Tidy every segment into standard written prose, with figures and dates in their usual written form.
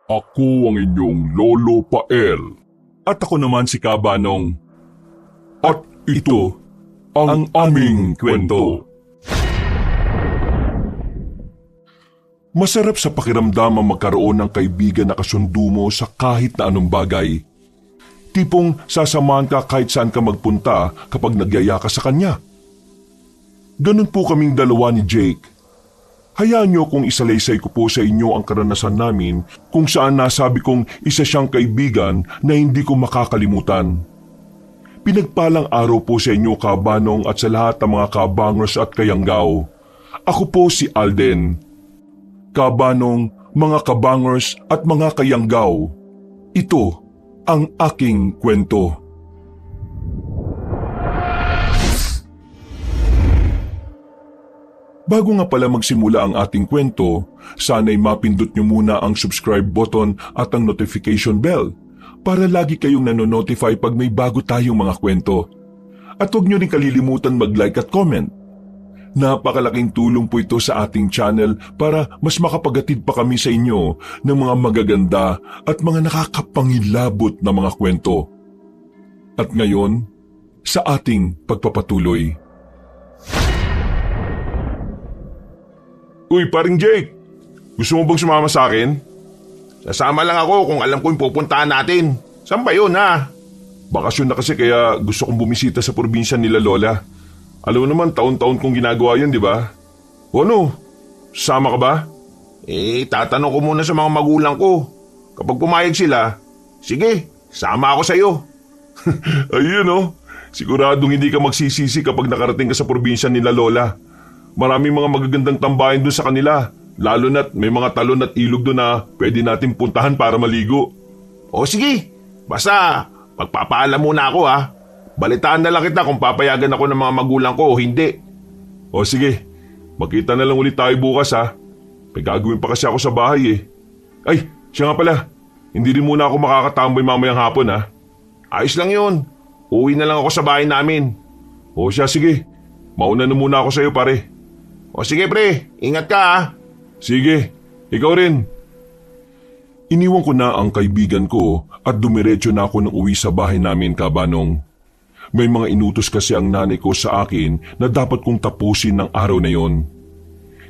Ako ang inyong Lolo Pael. At ako naman si Kabanong. At ito ang aming kwento. Masarap sa pakiramdam ang magkaroon ng kaibigan na kasundo mo sa kahit na anong bagay. Tipong sasamahan ka kahit saan ka magpunta kapag nagyaya ka sa kanya. Ganun po kaming dalawa ni Jake. Hayaan niyo kung isalaysay ko po sa inyo ang karanasan namin kung saan nasabi kong isa siyang kaibigan na hindi ko makakalimutan. Pinagpalang araw po sa inyo, Kabanong, at sa lahat ng mga kabangers at kayanggaw. Ako po si Alden. Kabanong, mga kabangers at mga kayanggaw. Ito ang aking kwento. Bago nga pala magsimula ang ating kwento, sana'y mapindot nyo muna ang subscribe button at ang notification bell para lagi kayong nanonotify pag may bago tayong mga kwento. At huwag nyo rin kalilimutan mag-like at comment. Napakalaking tulong po ito sa ating channel para mas makapagatid pa kami sa inyo ng mga magaganda at mga nakakapangilabot na mga kwento. At ngayon, sa ating pagpapatuloy. Uy, paring Jake, gusto mo bang sumama sa akin? Sasama lang ako kung alam ko yung pupuntahan natin. Saan ba yun ha? Bakasyon na kasi kaya gusto kong bumisita sa probinsya nila Lola. Alam mo naman, taon-taon kong ginagawa yun, di ba? O ano, sama ka ba? Tatanong ko muna sa mga magulang ko. Kapag pumayag sila, sige, sama ako sa'yo. Ayun oh, siguradong hindi ka magsisisi kapag nakarating ka sa probinsya nila Lola. Maraming mga magagandang tambayan doon sa kanila, lalo na't may mga talon at ilog doon na pwede natin puntahan para maligo. O sige, basta magpapaalam muna ako ha. Balitaan na lang kita kung papayagan ako ng mga magulang ko o hindi. O sige, magkita na lang ulit tayo bukas ha. May gagawin pa kasi ako sa bahay eh. Ay, siya nga pala, hindi rin muna ako makakatambay mamayang hapon ha. Ayos lang yun, uwi na lang ako sa bahay namin. O siya, sige, mauna na muna ako sa'yo pare. O sige pre, ingat ka ha. Sige, ikaw rin. Iniwan ko na ang kaibigan ko at dumiretso na ako ng uwi sa bahay namin, Kabanong. May mga inutos kasi ang nanay ko sa akin na dapat kong tapusin ng araw na yon.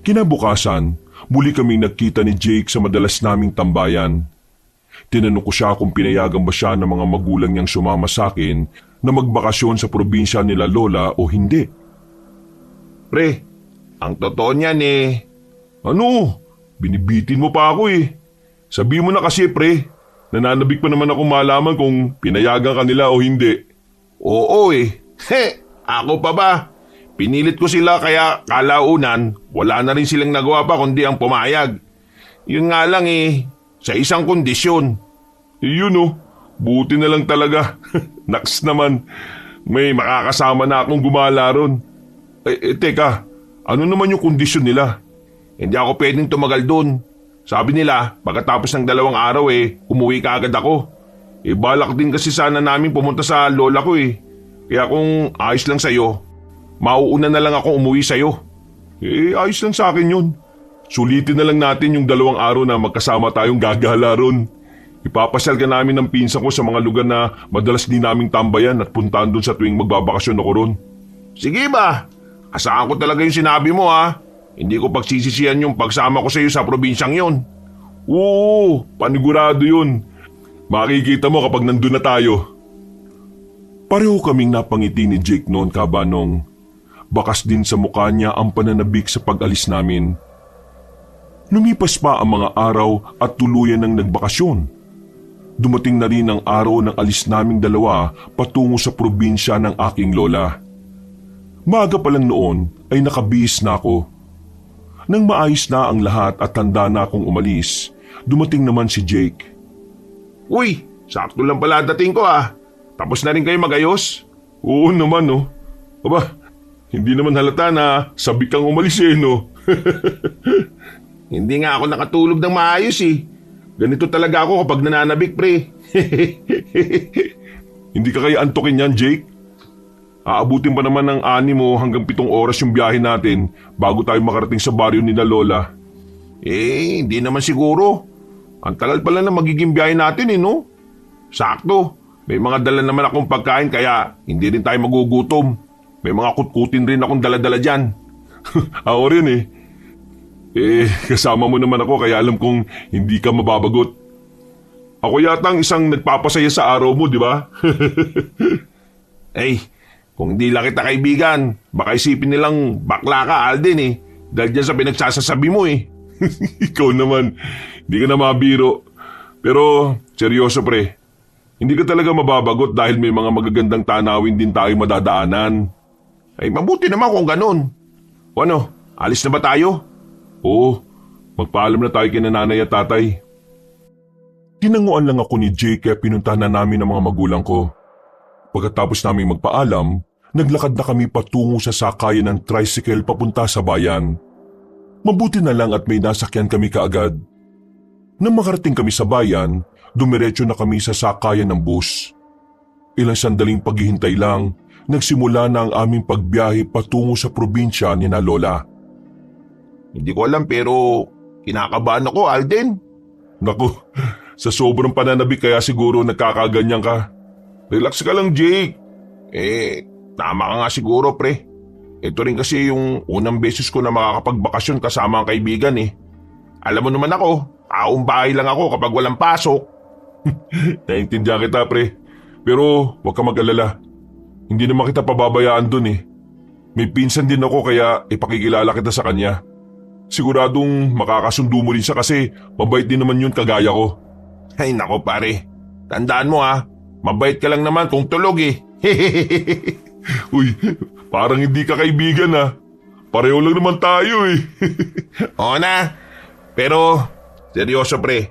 Kinabukasan, muli kaming nagkita ni Jake sa madalas naming tambayan. Tinanong ko siya kung pinayagan ba siya ng mga magulang niyang sumama sa akin na magbakasyon sa probinsya nila Lola o hindi. Pre, ang totoo niyan Ano? Binibitin mo pa ako eh. Sabi mo na kasi pre, nananabik pa naman ako malaman kung pinayagan ka nila o hindi. Oo ako pa ba? Pinilit ko sila kaya kalaunan wala na rin silang nagawa pa kundi ang pumayag. Yun nga lang sa isang kondisyon. Yun oh, buti na lang talaga. Naks naman, may makakasama na akong gumala ron. Teka, ano naman yung kondisyon nila? Hindi ako pwedeng tumagal doon. Sabi nila, pagkatapos ng 2 araw umuwi ka agad ako. Balak din kasi sana namin pumunta sa lola ko Kaya kung ayos lang sa'yo, mauuna na lang ako umuwi sa'yo. Ayos lang sa akin yun. Sulitin na lang natin yung 2 araw na magkasama tayong gagala ron. Ipapasyal ka namin ng pinsan ko sa mga lugar na madalas din naming tambayan at puntahan doon sa tuwing magbabakasyon ako ron. Sige ba? Asahan ko talaga yung sinabi mo ha. Hindi ko pagsisisihan yung pagsama ko sa iyo sa probinsyang yon. Oo, panigurado yun. Makikita mo kapag nandun na tayo. Pareho kaming napangiti ni Jake noon, Kabanong. Bakas din sa mukha niya ang pananabik sa pag-alis namin. Lumipas pa ang mga araw at tuluyan ng nagbakasyon. Dumating na rin ang araw ng alis naming 2 patungo sa probinsya ng aking lola. Maaga pa lang noon ay nakabihis na ako. Nang maayos na ang lahat at handa na akong umalis, dumating naman si Jake. Uy, sakto lang pala dating ko Tapos na rin kayo magayos? Oo naman no. Aba, hindi naman halata na sabik kang umalis no. Hindi nga ako nakatulog ng maayos Ganito talaga ako kapag nananabik pre. Hindi ka kaya antukin yan, Jake? Aabutin pa naman ng 6 hanggang 7 oras yung biyahe natin bago tayo makarating sa baryo nila Lola. Hindi naman siguro. ang tagal pala na magiging biyahe natin no? Sakto, may mga dala naman akong pagkain kaya hindi rin tayo magugutom. May mga kutkutin rin akong dala-dala dyan. Ako rin eh. Kasama mo naman ako kaya alam kong hindi ka mababagot. Ako yata ang isang nagpapasaya sa araw mo, di ba? Kung hindi lang kita kaibigan, baka isipin nilang bakla ka, Alden Dahil dyan sa pinagsasasabi mo Ikaw naman, hindi ka na mabiro. Pero seryoso pre, hindi ka talaga mababagot dahil may mga magagandang tanawin din tayo madadaanan. Mabuti naman kung ganun. O ano, alis na ba tayo? Oo, magpaalam na tayo kina nanay at tatay. Tinanguan lang ako ni Jake kaya pinuntahan na namin ang mga magulang ko. Pagkatapos namin magpaalam, naglakad na kami patungo sa sakayan ng tricycle papunta sa bayan. Mabuti na lang at may nasakyan kami kaagad. Nang makarating kami sa bayan, dumiretso na kami sa sakayan ng bus. Ilang sandaling paghihintay lang, nagsimula na ang aming pagbiyahe patungo sa probinsya ni na Lola. Hindi ko alam pero kinakabahan ako, Alden. Naku, sa sobrang pananabik kaya siguro nagkakaganyan ka. Relax ka lang, Jake. Tama ka nga siguro, pre. Ito rin kasi yung unang beses ko na makakapagbakasyon kasama ang kaibigan Alam mo naman ako, taong bahay lang ako kapag walang pasok. Naintindihan kita, pre. Pero huwag ka mag-alala. Hindi naman kita pababayaan dun May pinsan din ako kaya ipakikilala kita sa kanya. Siguradong makakasundo mo rin siya kasi mabait din naman yun kagaya ko. Ay nako pare, tandaan mo mabait ka lang naman kung tulog Uy, parang hindi ka kaibigan Pareho lang naman tayo Oo na, pero seryoso pre,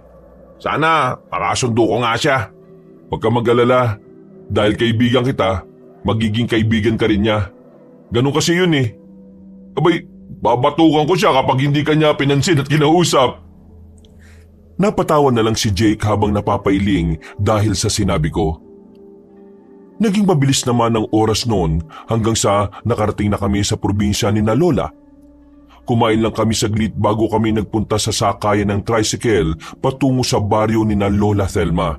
sana makasundo ko nga siya. Huwag ka mag-alala, dahil kaibigan kita, magiging kaibigan ka rin niya. Ganun kasi yun Abay, babatukan ko siya kapag hindi ka niya pinansin at kinausap. Napatawa na lang si Jake habang napapailing dahil sa sinabi ko. Naging mabilis naman ang oras noon hanggang sa nakarating na kami sa probinsya ni na Lola. Kumain lang kami saglit bago kami nagpunta sa sakayan ng tricycle patungo sa baryo ni na Lola Thelma.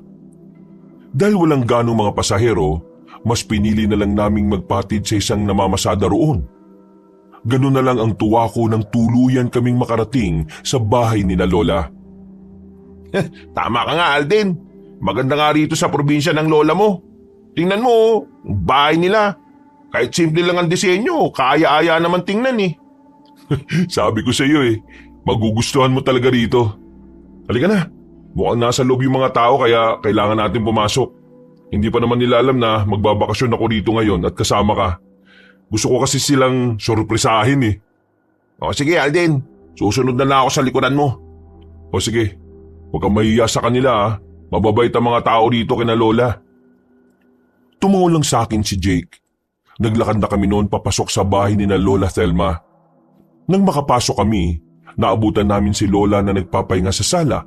Dahil walang ganong mga pasahero, mas pinili na lang naming magpatid sa isang namamasada roon. Ganun na lang ang tuwa ko nang tuluyan kaming makarating sa bahay ni na Lola. Tama ka nga, Alden. Maganda nga rito sa probinsya ng lola mo. Tingnan mo, bahay nila. Kahit simple lang ang disenyo, kaya-aya naman tingnan Sabi ko sa iyo magugustuhan mo talaga rito. Halika na, mukhang nasa loob yung mga tao kaya kailangan natin pumasok. Hindi pa naman nila alam na magbabakasyon ako dito ngayon at kasama ka. Gusto ko kasi silang sorpresahin O sige, Alden, susunod na lang ako sa likuran mo. O sige, huwag kang mahiya sa kanila mababait ang mga tao rito kina Lola. Tumungo lang sa akin si Jake. Naglakad na kami noon papasok sa bahay ni na Lola Thelma. Nang makapasok kami, naabutan namin si Lola na nagpapahinga sa sala.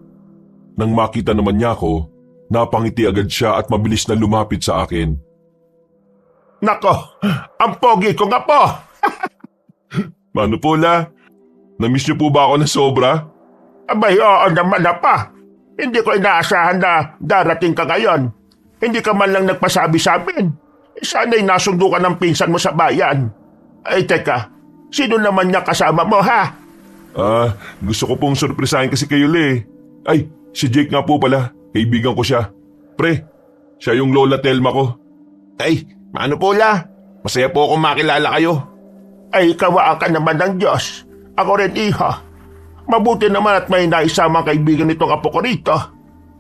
Nang makita naman niya ako, napangiti agad siya at mabilis na lumapit sa akin. Nako, ang pogi ko nga po! Mano po la? Namiss niyo po ba ako na sobra? Abay, oo naman pa. Hindi ko inaasahan na darating ka ngayon. Hindi ka man lang nagpasabi sa amin. Sana'y nasundo ka ng pinsan mo sa bayan. Ay teka, sino naman niya kasama mo Gusto ko pong sorpresahin kasi kayo Ay, si Jake nga po pala. Kaibigan ko siya. Pre, siya yung Lola Thelma ko. Ay, ano po la? Masaya po akong makilala kayo. Ay, kawaan ka naman ng Diyos. Ako rin iha. Mabuti naman at may naisamang kaibigan nitong apo ko rito.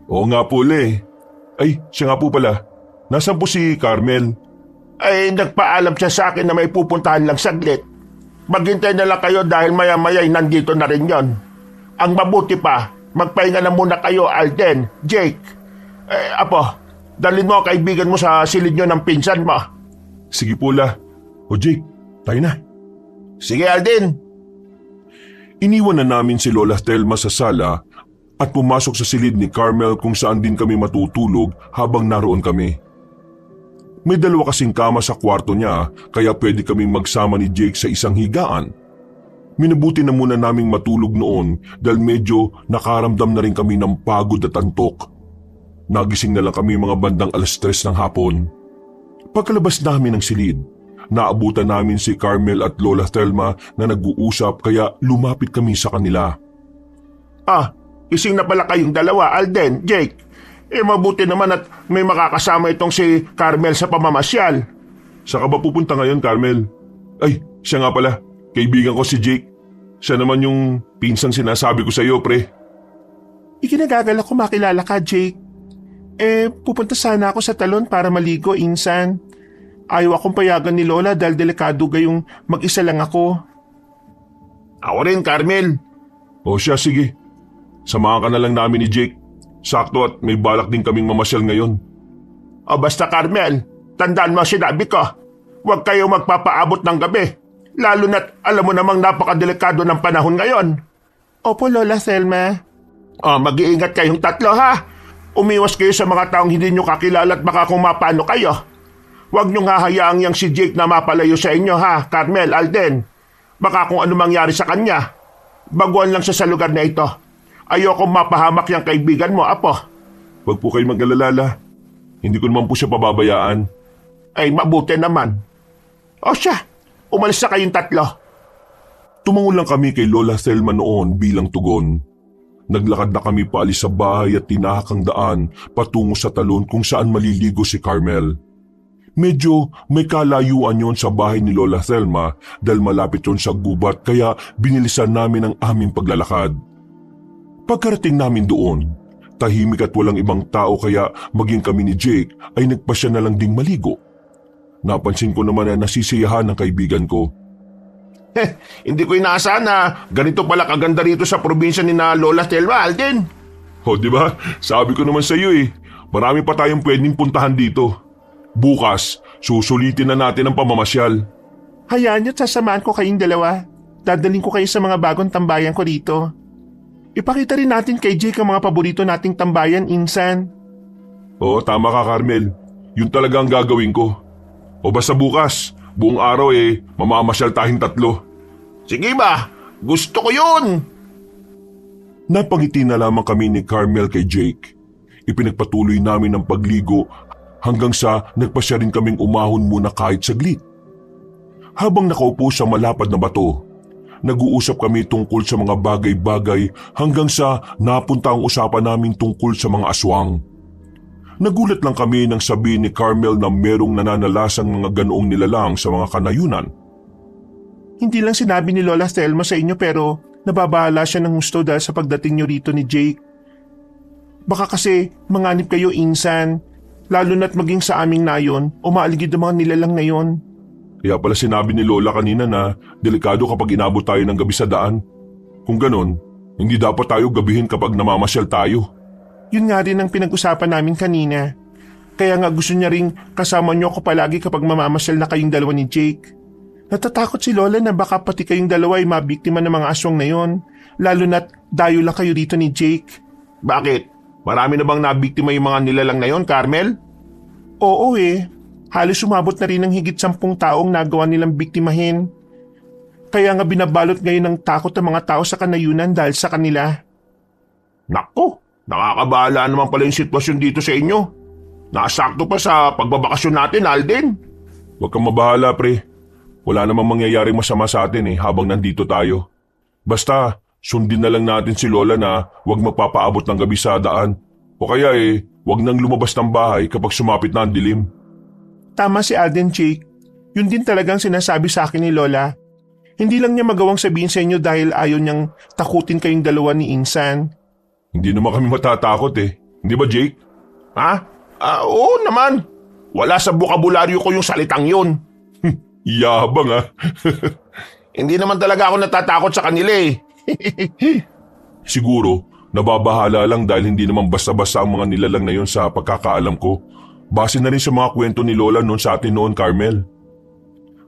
Oo nga po Ay, siya nga po pala. Nasaan po si Carmel? Ay, nagpaalam siya sa akin na may pupuntahan lang saglit. Maghintay na lang kayo dahil maya-maya nandito na rin yon. Ang mabuti pa, magpahinga na muna kayo, Alden, Jake. Apo, dalhin mo ang kaibigan mo sa silid nyo ng pinsan mo. Sige po la. O Jake, tayo na. Sige, Alden. Iniwan na namin si Lola Thelma sa sala at pumasok sa silid ni Carmel kung saan din kami matutulog habang naroon kami. May dalawa kasing kama sa kwarto niya kaya pwede kaming magsama ni Jake sa isang higaan. minabuti na muna naming matulog noon dahil medyo nakaramdam na rin kami ng pagod at antok. Nagising na lang kami mga bandang 3:00 ng hapon. Pagkalabas namin ng silid, naabutan namin si Carmel at Lola Thelma na nag-uusap kaya lumapit kami sa kanila. Ising na pala kayong dalawa, Alden, Jake. Mabuti naman at may makakasama itong si Carmel sa pamamasyal. Saan ka ba pupunta ngayon, Carmel? Ay, siya nga pala. Kaibigan ko si Jake. Siya naman yung pinsang sinasabi ko sa iyo, pre. Ikinagagalak ko makilala ka, Jake. Pupunta sana ako sa talon para maligo, insan. Ayaw akong payagan ni Lola dahil delikado gayong mag-isa lang ako. Ako rin, Carmel. O siya, sige. Samahan ka na lang namin ni Jake. Sakto at may balak din kaming mamasyal ngayon. Basta Carmel, tandaan mo sinabi ko. Huwag kayo magpapaabot ng gabi. Lalo na't alam mo namang napakadelikado ng panahon ngayon. Opo, Lola Thelma. Mag-iingat kayong tatlo, ha? Umiwas kayo sa mga taong hindi nyo kakilala at baka kung mapano kayo. Huwag nyo hahayaang yang si Jake na mapalayo sa inyo, ha, Carmel, Alden. Baka kung ano mangyari sa kanya. Baguhan lang siya sa lugar na ito. Ayokong mapahamak yung kaibigan mo, apo. Huwag po kayo mag-alala. Hindi ko naman po siya pababayaan. Ay, mabuti naman. O siya, umalis na kayong tatlo. Tumango lang kami kay Lola Thelma noon bilang tugon. Naglakad na kami paalis sa bahay at tinahak ang daan patungo sa talon kung saan maliligo si Carmel. Medyo may kalayuan yon sa bahay ni Lola Thelma dahil malapit yon sa gubat kaya binilisan namin ang aming paglalakad. Pagkarating namin doon, tahimik at walang ibang tao kaya maging kami ni Jake ay nagpasya na lang ding maligo. Napansin ko naman na nasisiyahan ng kaibigan ko. Hindi ko inaasahan na ganito pala kaganda rito sa probinsya ni na Lola Thelma, Alden. Di ba? Sabi ko naman sa iyo marami pa tayong pwedeng puntahan dito. Bukas, susulitin na natin ang pamamasyal. Hayaan niyo't sasamahan ko kayong dalawa. Dadaling ko kayo sa mga bagong tambayan ko dito. Ipakita rin natin kay Jake ang mga paborito nating tambayan, insan. Oo, tama ka, Carmel. Yun talaga ang gagawin ko. O basta bukas, buong araw mamamasyal tayong tatlo. Sige ba? Gusto ko yun! Napangiti na lamang kami ni Carmel kay Jake. Ipinagpatuloy namin ang pagligo hanggang sa nagpasya rin kaming umahon muna kahit saglit. Habang nakaupo sa malapad na bato, nag-uusap kami tungkol sa mga bagay-bagay hanggang sa napunta ang usapan namin tungkol sa mga aswang. Nagulat lang kami nang sabihin ni Carmel na merong nananalasang mga ganoong nilalang sa mga kanayunan. Hindi lang sinabi ni Lola Thelma sa inyo pero nababahala siya ng gusto dahil sa pagdating niyo rito ni Jake. Baka kasi manganib kayo, insan, lalo na't maging sa aming nayon o maaligid ang mga nilalang na yon. Kaya pala sinabi ni Lola kanina na delikado kapag inabot tayo ng gabi sa daan. Kung ganon, hindi dapat tayo gabihin kapag namamasyal tayo. Yun nga rin ang pinag-usapan namin kanina. Kaya nga gusto niya ring kasama niyo ako palagi kapag mamamasyal na kayong dalawa ni Jake. Natatakot si Lola na baka pati kayong dalawa ay mabiktima ng mga aswang na yon, lalo na't dayo lang kayo rito ni Jake. Bakit? Marami na bang nabiktima yung mga nilalang na yon, Carmel? Oo halos umabot na rin ng higit 10 taong nagawa nilang biktimahin. Kaya nga binabalot ngayon ng takot ang mga tao sa kanayunan dahil sa kanila. Nako, nakakabahala naman pala yung sitwasyon dito sa inyo. Nasakto pa sa pagbabakasyon natin, Alden. Huwag kang mabahala, pre. Wala namang mangyayaring masama sa atin habang nandito tayo. Basta, sundin na lang natin si Lola na huwag magpapaabot ng gabi sa daan. O kaya huwag nang lumabas ng bahay kapag sumapit na ang dilim. Tama si Alden, Jake. Yun din talagang sinasabi sa akin ni Lola. Hindi lang niya magawang sabihin sa inyo dahil ayaw niyang takutin kayong dalawa ni Insan. Hindi naman kami matatakot Hindi ba, Jake? Ha? Oo naman. Wala sa bokabularyo ko yung salitang yun. Yabang Hindi naman talaga ako natatakot sa kanila Siguro, nababahala lang dahil hindi naman basta-basta ang mga nilalang na yun sa pagkakaalam ko. Base na rin sa mga kwento ni Lola noon sa atin noon, Carmel.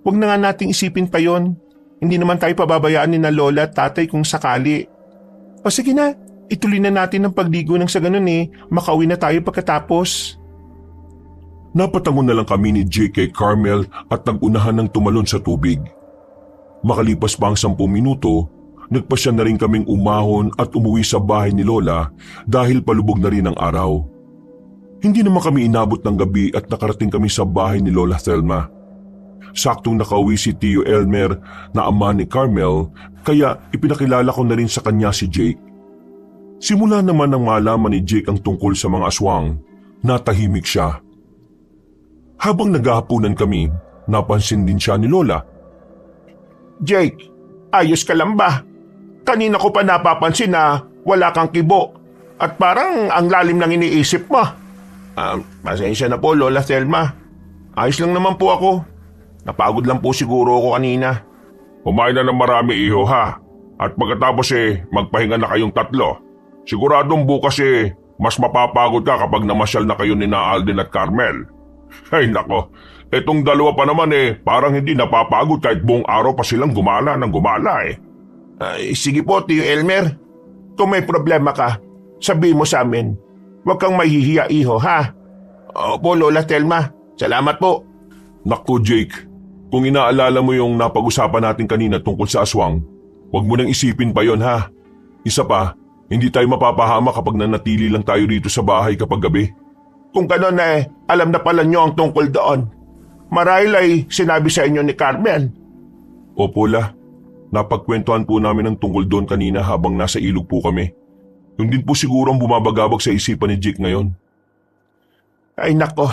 Huwag na nga nating isipin pa yon. Hindi naman tayo pababayaan ni na Lola at Tatay kung sakali. O sige na, ituloy na natin ang pagligo nang sa ganun makauwi na tayo pagkatapos. Napatangon na lang kami ni Jake kay Carmel at nag-unahan ng tumalon sa tubig. Makalipas pa ang 10 minuto, nagpasya na rin kaming umahon at umuwi sa bahay ni Lola dahil palubog na rin ang araw. Hindi naman kami inabot ng gabi at nakarating kami sa bahay ni Lola Thelma. Saktong nakauwi si Tio Elmer na ama ni Carmel kaya ipinakilala ko na rin sa kanya si Jake. Simula naman nang malaman ni Jake ang tungkol sa mga aswang, natahimik siya. Habang naghahapunan kami, napansin din siya ni Lola. Jake, ayos ka lang ba? Kanina ko pa napapansin na wala kang kibo at parang ang lalim ng iniisip mo. Pasensya na po, Lola Thelma. Ayos lang naman po ako. Napagod lang po siguro ako kanina. Kumain na ng marami, iho, ha? At pagkatapos magpahinga na kayong tatlo. Siguradong bukas mas mapapagod ka kapag namasyal na kayo ni na Alden at Carmel. Ay nako, etong dalawa pa naman parang hindi napapagod kahit buong araw pa silang gumala ng gumala Sige po, Tio Elmer. Kung may problema ka, sabihin mo sa amin. Huwag kang mahihiya, iho, ha? Opo, Lola Thelma. Salamat po. Naku Jake, kung inaalala mo yung napag-usapan natin kanina tungkol sa aswang, huwag mo nang isipin pa yon ha. Isa pa, hindi tayo mapapahama kapag nanatili lang tayo rito sa bahay kapag gabi. Kung gano'n alam na pala nyo ang tungkol doon. Marahil ay sinabi sa inyo ni Carmel. Opo La, napagkwentuhan po namin ang tungkol doon kanina habang nasa ilog po kami. Yung din po siguro ang bumabagabag sa isipan ni Jake ngayon. Ay nako,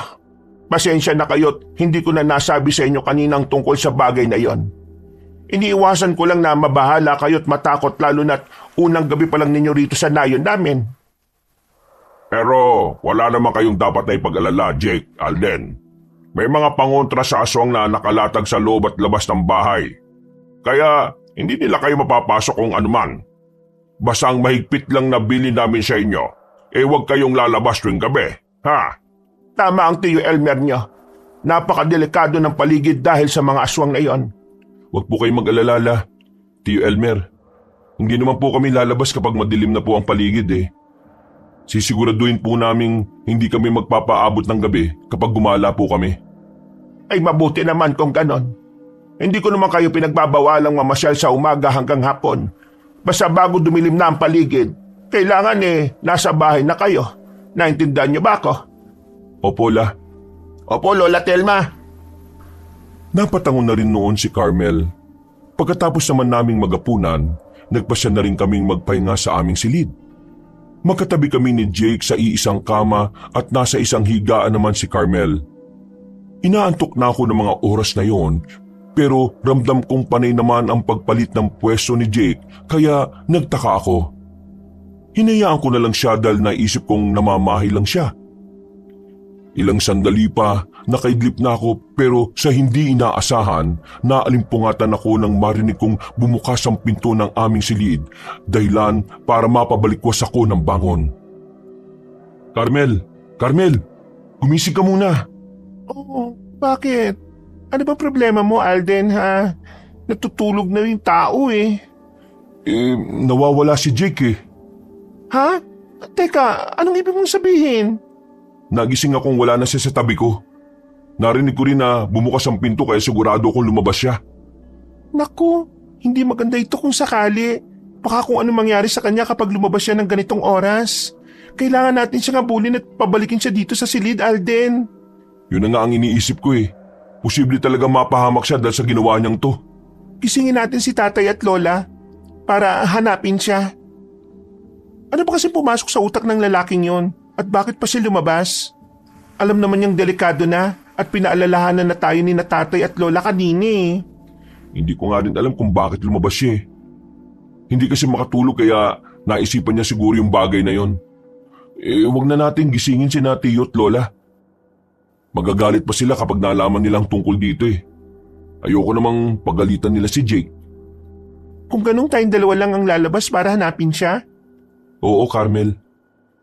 pasensya na kayo't hindi ko na nasabi sa inyo kaninang tungkol sa bagay na yon. Iniiwasan ko lang na mabahala kayo't matakot lalo na't unang gabi pa lang ninyo rito sa nayon namin. Pero wala naman kayong dapat na ipag-alala, Jake, Alden. May mga pangontra sa aswang na nakalatag sa loob at labas ng bahay. Kaya hindi nila kayo mapapasok kung anuman. Basta ang mahigpit lang na bilin namin sa inyo, huwag kayong lalabas tuwing gabi, ha? Tama ang Tio Elmer nyo. Napakadelikado ng paligid dahil sa mga aswang na yon. Huwag po kayong mag-alala La, Tio Elmer. Hindi naman po kami lalabas kapag madilim na po ang paligid Sisiguraduhin po naming hindi kami magpapaabot ng gabi kapag gumala po kami. Ay mabuti naman kung ganon. Hindi ko naman kayo pinagbabawalang mamasyal sa umaga hanggang hapon. Basta bago dumilim na ang paligid, kailangan nasa bahay na kayo. Naintindihan niyo ba ako? Opo La. Opo, Lola Thelma. Napatangon na rin noon si Carmel. Pagkatapos naman naming magapunan, nagpasya na rin kaming magpahinga sa aming silid. Magkatabi kami ni Jake sa iisang kama at nasa isang higaan naman si Carmel. Inaantok na ako ng mga oras na yon, pero ramdam kong panay naman ang pagpalit ng pwesto ni Jake kaya nagtaka ako. Hinayaan ko na lang siya dahil naisip kong namamahay lang siya. Ilang sandali pa, nakaidlip na ako pero sa hindi inaasahan, naalimpungatan ako nang marinig kong bumukas ang pinto ng aming silid, dahilan para mapabalikwas ako ng bangon. Carmel! Carmel! Gumising ka muna! Oo, bakit? Ano ba problema mo, Alden, ha? Natutulog na yung tao Nawawala si Jake Ha? Teka, anong ibig mong sabihin? Nagising akong wala na siya sa tabi ko. Narinig ko rin na bumukas ang pinto kaya sigurado akong lumabas siya. Naku, hindi maganda ito kung sakali. Baka kung ano mangyari sa kanya kapag lumabas siya ng ganitong oras. Kailangan natin siyang abulin at pabalikin siya dito sa silid, Alden. Yun na nga ang iniisip ko Posible talaga mapahamak siya dahil sa ginawa niyang to. Gisingin natin si tatay at lola para hanapin siya. Ano ba kasi pumasok sa utak ng lalaking yon? At bakit pa siya lumabas? Alam naman niyang delikado na at pinaalalahanan na tayo ni na tatay at lola kanini. Hindi ko nga rin alam kung bakit lumabas siya Hindi kasi makatulog kaya naisipan niya siguro yung bagay na yon. Wag na natin gisingin si na tiyo at lola. Magagalit pa sila kapag nalaman nilang tungkol dito Ayoko namang pagalitan nila si Jake. Kung ganun tayong dalawa lang ang lalabas para hanapin siya? Oo, Carmel.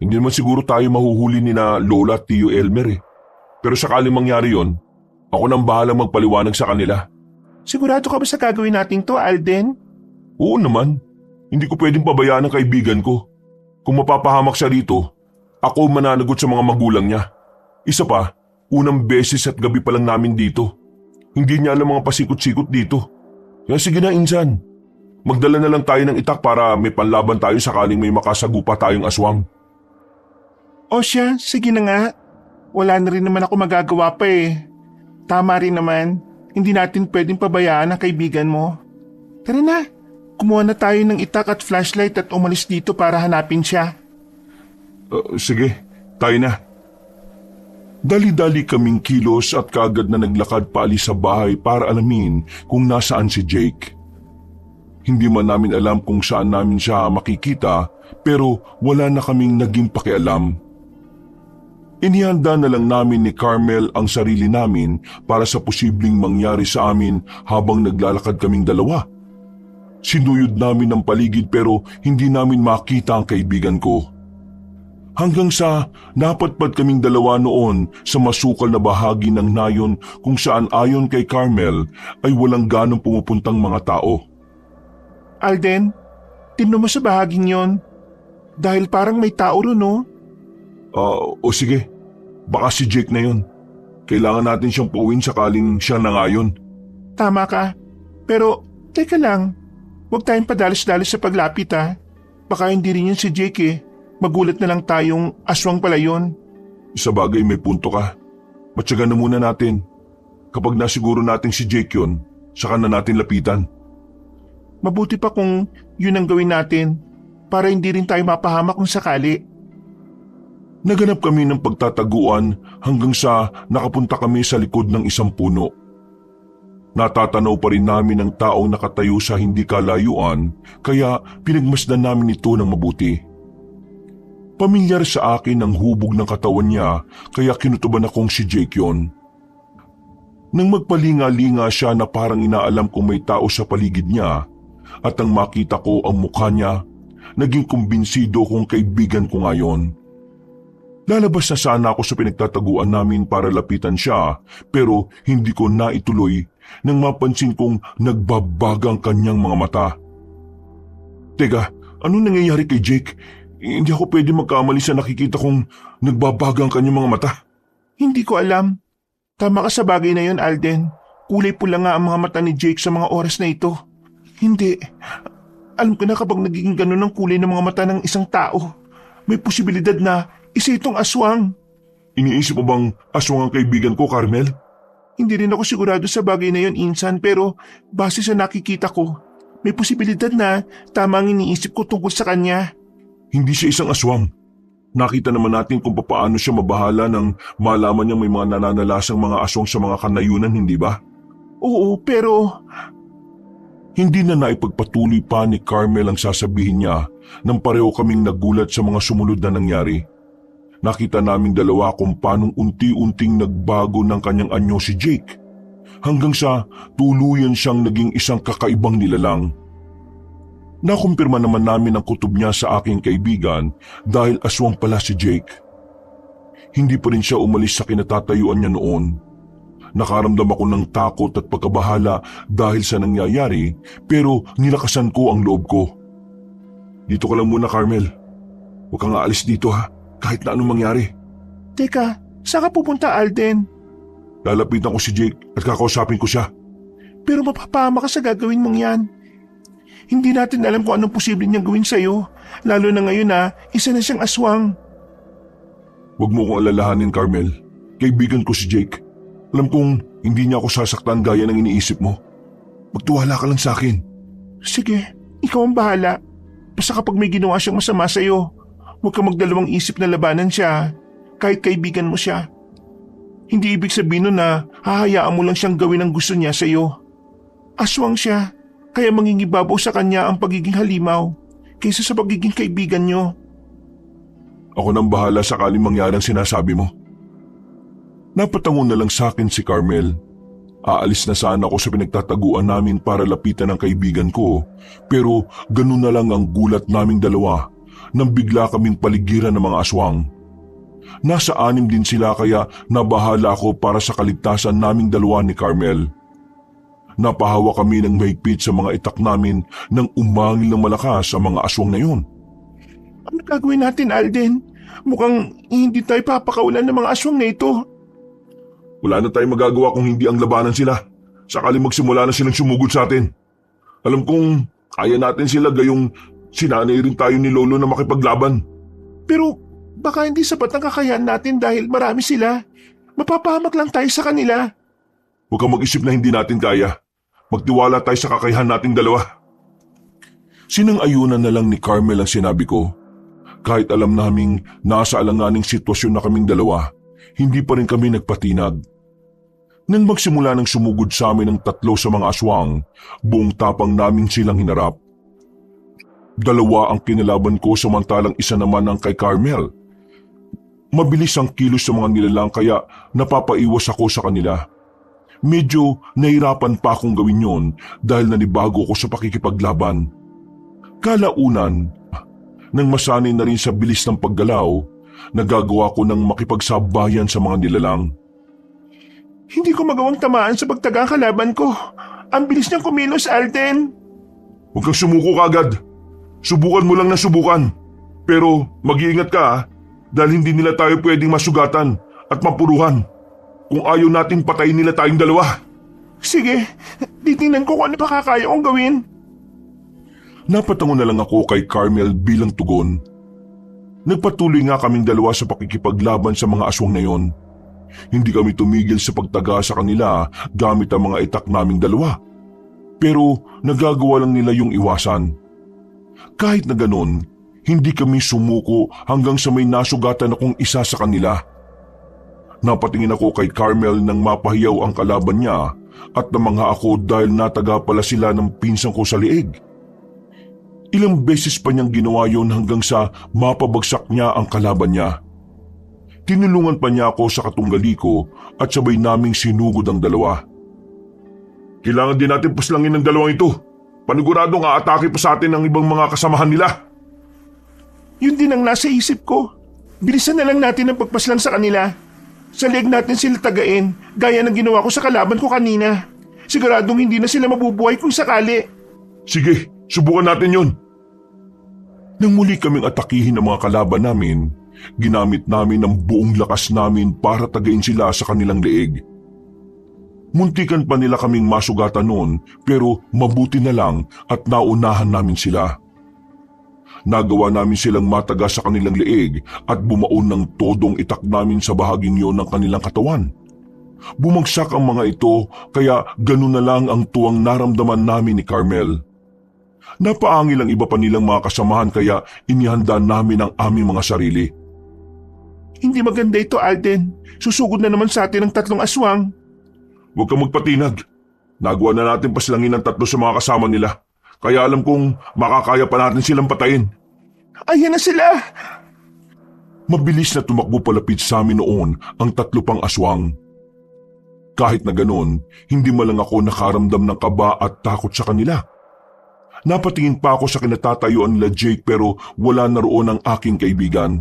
Hindi naman siguro tayo mahuhuli ni na Lola at Tio Elmer Pero sakaling mangyari yon, ako nang bahalang magpaliwanag sa kanila. Sigurado ka ba sa gagawin nating to, Alden? Oo naman. Hindi ko pwedeng pabayaan ang kaibigan ko. Kung mapapahamak siya rito, ako mananagot sa mga magulang niya. Isa pa, unang beses at gabi pa lang namin dito. Hindi niya alam mga pasikot-sikot dito. Kaya sige na, insan. Magdala na lang tayo ng itak para may panlaban tayo sakaling may makasagupa tayong aswang. O siya, sige na nga. Wala na rin naman ako magagawa pa eh. Tama rin naman, hindi natin pwedeng pabayaan ang kaibigan mo. Tara na, kumuha na tayo ng itak at flashlight at umalis dito para hanapin siya. Sige, tayo na. Dali-dali kaming kilos at kaagad na naglakad paalis sa bahay para alamin kung nasaan si Jake. Hindi man namin alam kung saan namin siya makikita pero wala na kaming naging pakialam. Inihanda na lang namin ni Carmel ang sarili namin para sa posibleng mangyari sa amin habang naglalakad kaming dalawa. Sinuyod namin ang paligid pero hindi namin makita ang kaibigan ko. Hanggang sa napadpad kaming dalawa noon sa masukal na bahagi ng nayon kung saan ayon kay Carmel ay walang ganong pumupuntang mga tao. Alden, tingnan mo sa bahaging yon. Dahil parang may tao ron, no? O sige, baka si Jake na yun. Kailangan natin siyang pauwiin sakaling siya na nga yun. Tama ka. Pero, teka lang. Huwag tayong padalos-dalos sa paglapit ha. Baka hindi rin yun si Jake eh. Magulat na lang tayong aswang pala yun. Sa bagay may punto ka. Matyagan na muna natin. Kapag nasiguro natin si Jake yun, saka na natin lapitan. Mabuti pa kung yun ang gawin natin para hindi rin tayo mapahamak kung sakali. Naganap kami ng pagtataguan hanggang sa nakapunta kami sa likod ng isang puno. Natatanaw pa rin namin ang taong nakatayo sa hindi kalayuan kaya pinagmasdan namin ito ng mabuti. Pamilyar sa akin ang hubog ng katawan niya kaya kinutuban akong si Jake yon. Nang magpalinga-linga siya na parang inaalam kung may tao sa paligid niya at ang makita ko ang mukha niya, naging kumbinsido kong kaibigan ko ngayon. Lalabas na sana ako sa pinagtataguan namin para lapitan siya pero hindi ko naituloy nang mapansin kong nagbabaga ang kanyang mga mata. Teka, anong nangyayari kay Jake? Hindi ako pwede magkamali sa nakikita kong nagbabaga ang kanyang mga mata. Hindi ko alam. Tama ka sa bagay na yun, Alden. Kulay pula nga ang mga mata ni Jake sa mga oras na ito. Hindi. Alam ko na kapag nagiging ganun ang kulay ng mga mata ng isang tao, may posibilidad na isa itong aswang. Iniisip mo bang aswang ang kaibigan ko, Carmel? Hindi rin ako sigurado sa bagay na yun, Insan, pero base sa nakikita ko, may posibilidad na tama ang iniisip ko tungkol sa kanya. Hindi siya isang aswang. Nakita naman natin kung paano siya mabahala nang malaman niyang may mga nananalasang mga aswang sa mga kanayunan, hindi ba? Oo, pero... Hindi na naipagpatuloy pa ni Carmel ang sasabihin niya nang pareho kaming nagulat sa mga sumunod na nangyari. Nakita naming dalawa kung paanong unti-unting nagbago ng kanyang anyo si Jake hanggang sa tuluyan siyang naging isang kakaibang nilalang. Nakumpirma naman namin ang kutob niya sa aking kaibigan dahil aswang pala si Jake. Hindi pa rin siya umalis sa kinatatayuan niya noon. Nakaramdam ako ng takot at pagkabahala dahil sa nangyayari pero nilakasan ko ang loob ko. Dito ka lang muna, Carmel. Huwag kang aalis dito ha, kahit na anong mangyari. Teka, saan ka pupunta, Alden? Lalapitan ko si Jake at kakausapin ko siya. Pero mapapama ka sa gagawin mong yan. Hindi natin alam kung anong posible niyang gawin sa'yo, lalo na ngayon na isa na siyang aswang. Huwag mo kong alalahanin, Carmel. Kaibigan ko si Jake. Alam kong hindi niya ako sasaktan gaya ng iniisip mo. Magtiwala ka lang sa akin. Sige, ikaw ang bahala. Basta kapag may ginawa siyang masama sa'yo, huwag kang magdalawang isip na labanan siya, kahit kaibigan mo siya. Hindi ibig sabihin nun na hahayaan mo lang siyang gawin ang gusto niya sa'yo. Aswang siya. Kaya mangingibabaw sa kanya ang pagiging halimaw kaysa sa pagiging kaibigan niyo. Ako nang bahala sakaling mangyari ang sinasabi mo. Napatango na lang sa akin si Carmel. Aalis na sana ako sa pinagtataguan namin para lapitan ang kaibigan ko pero ganun na lang ang gulat naming dalawa nang bigla kaming paligiran ng mga aswang. Nasa 6 din sila kaya nabahala ako para sa kaligtasan naming dalawa ni Carmel. Napahawa kami ng mahigpit sa mga itak namin nang umangil ng malakas ang mga aswang na yun. Ano gagawin natin, Alden? Mukhang hindi tayo papakawalan ng mga aswang na ito. Wala na tayong magagawa kung hindi ang labanan sila. Sakali magsimula na silang sumugod sa atin. Alam kong kaya natin sila gayong sinanay rin tayo ni Lolo na makipaglaban. Pero baka hindi sapat ang kakayahan natin dahil marami sila. Mapapahamak lang tayo sa kanila. Huwag kang mag-isip na hindi natin kaya. Magtiwala tayo sa kakayahan nating dalawa. Sinang-ayunan na lang ni Carmel ang sinabi ko. Kahit alam naming nasa alanganing sitwasyon na kaming dalawa, hindi pa rin kami nagpatinag. Nang magsimula ng sumugod sa amin ang 3 sa mga aswang, buong tapang namin silang hinarap. 2 ang kinalaban ko samantalang isa naman ang kay Carmel. Mabilis ang kilos sa mga nilalang kaya napapaiwas ako sa kanila. Medyo nahirapan pa akong gawin yon dahil nanibago ko sa pakikipaglaban. Kalaunan, nang masanay na rin sa bilis ng paggalaw, nagagawa ko ng makipagsabayan sa mga nilalang. Hindi ko magawang tamaan sa pagtaga ang kalaban ko. Ang bilis niyang kumilos, Alden. Huwag kang sumuko kagad. Subukan mo lang na subukan. Pero mag-iingat ka dahil hindi nila tayo pwedeng masugatan at mapuruhan. Kung ayaw nating patayin nila tayong dalawa. Sige, titingnan ko kung ano pa kakaya kong gawin. Napatango na lang ako kay Carmel bilang tugon. Nagpatuloy nga kaming dalawa sa pakikipaglaban sa mga aswang na yon. Hindi kami tumigil sa pagtaga sa kanila gamit ang mga itak naming dalawa. Pero nagagawa lang nila yung iwasan. Kahit na ganon, hindi kami sumuko hanggang sa may nasugatan akong isa sa kanila. Napatingin ako kay Carmel nang mapahiyaw ang kalaban niya at namangha ako dahil nataga pala sila ng pinsan ko sa liig. Ilang beses pa niyang ginawa yon hanggang sa mapabagsak niya ang kalaban niya. Tinulungan pa niya ako sa katunggali ko at sabay naming sinugod ang dalawa. Kailangan din natin paslangin ng dalawang ito. Paniguradong aatake pa sa atin ang ibang mga kasamahan nila. Yun din ang nasa isip ko. Bilisan na lang natin ang pagpaslang sa kanila. Sa liig natin sila tagain, gaya ng ginawa ko sa kalaban ko kanina. Siguradong hindi na sila mabubuhay kung sakali. Sige, subukan natin yun. Nang muli kaming atakihin ang mga kalaban namin, ginamit namin ang buong lakas namin para tagain sila sa kanilang leeg. Muntikan pa nila kaming masugatan noon pero mabuti na lang at naunahan namin sila. Nagawa namin silang mataga sa kanilang leeg at bumaon ng todong itak namin sa bahaging yon ng kanilang katawan. Bumagsak ang mga ito kaya ganun na lang ang tuwang naramdaman namin ni Carmel. Napaangil ang iba pa nilang mga kasamahan kaya inihanda namin ang aming mga sarili. Hindi maganda ito, Alden. Susugod na naman sa atin ang 3 aswang. Huwag kang magpatinag. Nagawa na natin paslangin ang 3 sa mga kasama nila. Kaya alam kong makakaya pa natin silang patayin. Ayan na sila! Mabilis na tumakbo palapit sa amin noon ang 3 pang aswang. Kahit na ganon, hindi man lang ako nakaramdam ng kaba at takot sa kanila. Napatingin pa ako sa kinatatayuan nila Jake pero wala na roon ang aking kaibigan.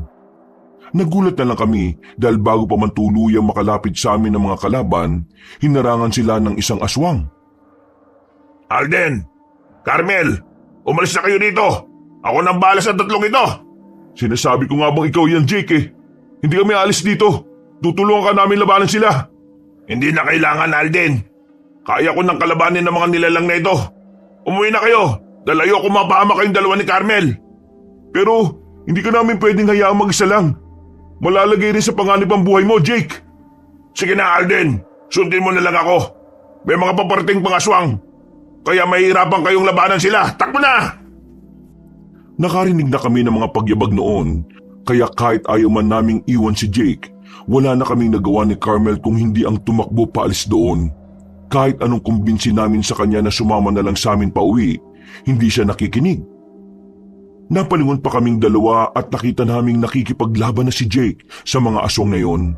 Nagulat na lang kami dahil bago pa man tuluyang makalapit sa amin ng mga kalaban, hinarangan sila ng isang aswang. Alden! Carmel! Umalis na kayo dito! Ako nang bahala sa 3 ito! Sinasabi ko nga bang ikaw yan, Jake eh. Hindi kami alis dito. Tutulungan ka namin labanan sila. Hindi na kailangan, Alden. Kaya ko nang kalabanin ng mga nilalang na ito. Umuwi na kayo dahil ayoko mapahama kayong dalawa ni Carmel. Pero hindi ka namin pwedeng hayaang mag-isa lang. Malalagay rin sa panganib ang buhay mo, Jake. Sige na, Alden. Sundin mo na lang ako. May mga paparating pang aswang. Kaya mahihirapan kayong labanan sila. Takbo na! Nakarinig na kami ng mga pagyabag noon, kaya kahit ayaw man naming iwan si Jake, wala na kaming nagawa ni Carmel kung hindi ang tumakbo paalis doon. Kahit anong kumbinsi namin sa kanya na sumama na lang sa amin pauwi, hindi siya nakikinig. Napalingon pa kaming dalawa at nakita naming nakikipaglaban na si Jake sa mga aswang na yon.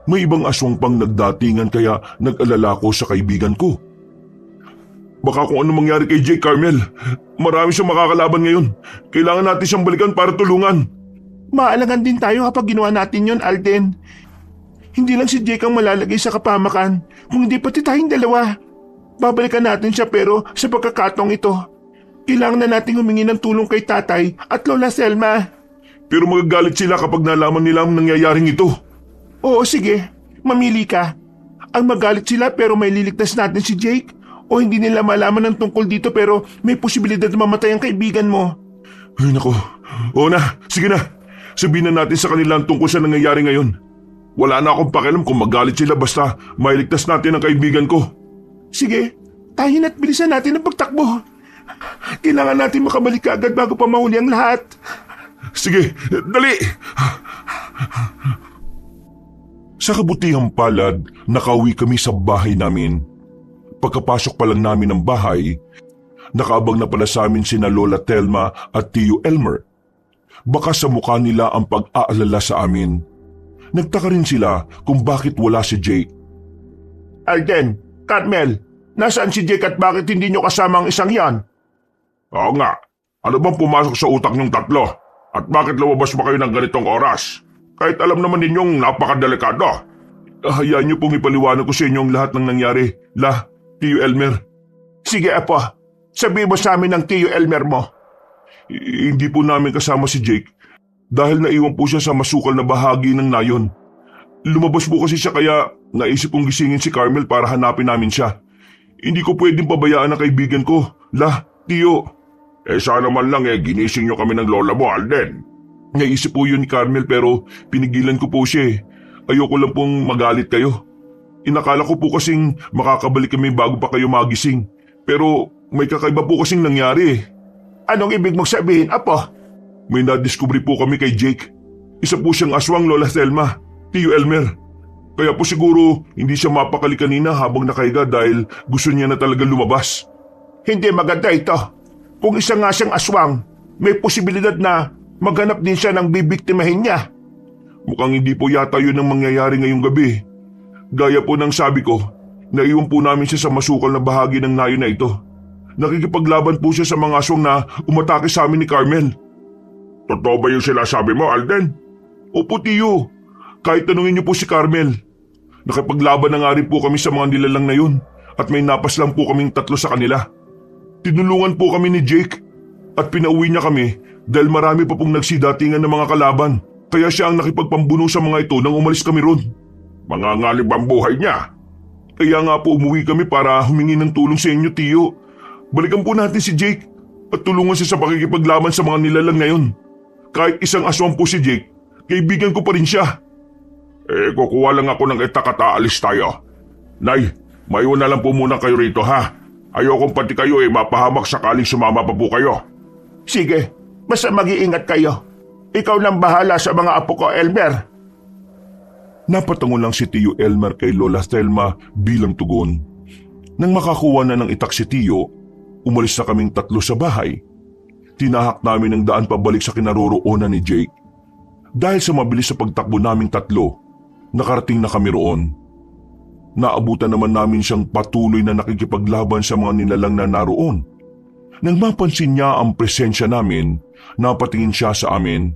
May ibang aswang pang nagdatingan kaya nag-alala ko sa kaibigan ko. Baka kung ano mangyari kay Jake, Carmel. Marami siyang makakalaban ngayon. Kailangan natin siyang balikan para tulungan. Maalangan din tayo kapag ginawa natin yon, Alden. Hindi lang si Jake ang malalagay sa kapamakan, kung hindi pati tayong dalawa. Babalikan natin siya pero sa pagkakataong ito, kailangan na nating humingi ng tulong kay tatay at Lola Selma. Pero magagalit sila kapag nalaman nila ang nangyayaring ito. Oo, sige. Mamili ka. Ang magalit sila pero may liligtas natin si Jake o hindi nila malaman ng tungkol dito pero may posibilidad na mamatay ang kaibigan mo. Ay nako, oo na, sige na. Sabihin na natin sa kanila ang tungkol sa nangyayari ngayon. Wala na akong pakialam kung magalit sila basta mailigtas natin ang kaibigan ko. Sige, tayo na't bilisan natin ang pagtakbo. Kailangan natin makabalik agad bago pa mahuli ang lahat. Sige, dali! Sa kabutihang palad, nakauwi kami sa bahay namin. Pagkapasok pa lang namin ng bahay, nakaabang na pala sa amin sina Lola Telma at Tio Elmer. Baka sa mukha nila ang pag-aalala sa amin. Nagtaka rin sila kung bakit wala si Jake. Alden, Carmel, nasaan si Jake at bakit hindi nyo kasama ang isang yan? Oo nga, ano bang pumasok sa utak niyong tatlo? At bakit lumabas pa kayo ng ganitong oras? Kahit alam naman ninyong napakadelikado. Hayaan niyo pong ipaliwanag ko sa inyo ang lahat ng nangyari, Tio Elmer. Sige apo, sabihin mo sa amin ang Tio Elmer mo. Hindi po namin kasama si Jake dahil naiwan po siya sa masukal na bahagi ng nayon. Lumabas po kasi siya kaya naisip kong gisingin si Carmel para hanapin namin siya. Hindi ko pwedeng pabayaan ang kaibigan ko, Tio. Sana man lang ginising niyo kami ng lola mo, Alden. Naisip po yun ni Carmel pero pinigilan ko po siya eh. Ayoko lang pong magalit kayo. Inakala ko po kasing makakabalik kami bago pa kayo magising. Pero may kakaiba po kasing nangyari eh. Anong ibig mong sabihin, apo? May nadiskubre po kami kay Jake. Isa po siyang aswang, Lola Thelma, Tio Elmer. Kaya po siguro hindi siya mapakali kanina habang nakahiga dahil gusto niya na talaga lumabas. Hindi maganda ito. Kung isa nga siyang aswang, may posibilidad na maghanap din siya ng bibiktimahin niya. Mukhang hindi po yata yun ang mangyayari ngayong gabi. Gaya po ng sabi ko, naiwan po namin siya sa masukal na bahagi ng nayon na ito. Nakikipaglaban po siya sa mga aswang na umatake sa amin ni Carmel. Totoo ba yung sinasabi mo, Alden? Opo, Tio. Kahit tanungin niyo po si Carmel. Nakipaglaban na nga rin po kami sa mga nilalang na yun at may napas lang po kaming 3 sa kanila. Tinulungan po kami ni Jake at pinauwi niya kami dahil marami pa pong nagsidatingan ng mga kalaban. Kaya siya ang nakipagpambuno sa mga ito nang umalis kami ron. Mangangalib ang buhay niya. Kaya nga po umuwi kami para humingi ng tulong sa inyo, Tio. Balikan po natin si Jake at tulungan siya sa pakikipaglaban sa mga nilalang ngayon. Kahit isang aswang po si Jake, kaibigan ko pa rin siya. Kukuha lang ako ng itak at aalis tayo. Nay, maiwan na lang po muna kayo rito ha. Ayokong pati kayo mapahamak sakaling sumama pa po kayo. Sige, basta mag-iingat kayo. Ikaw nang bahala sa mga apo ko, Elmer. Napatango lang si Tio Elmer kay Lola Thelma bilang tugon. Nang makakuha na ng itak si Tio, umalis na kaming 3 sa bahay. Tinahak namin ang daan pabalik sa kinaroroonan ni Jake. Dahil sa mabilis sa pagtakbo naming 3, nakarating na kami roon. Naabutan naman namin siyang patuloy na nakikipaglaban sa mga nilalang na naroon. Nang mapansin niya ang presensya namin, napatingin siya sa amin.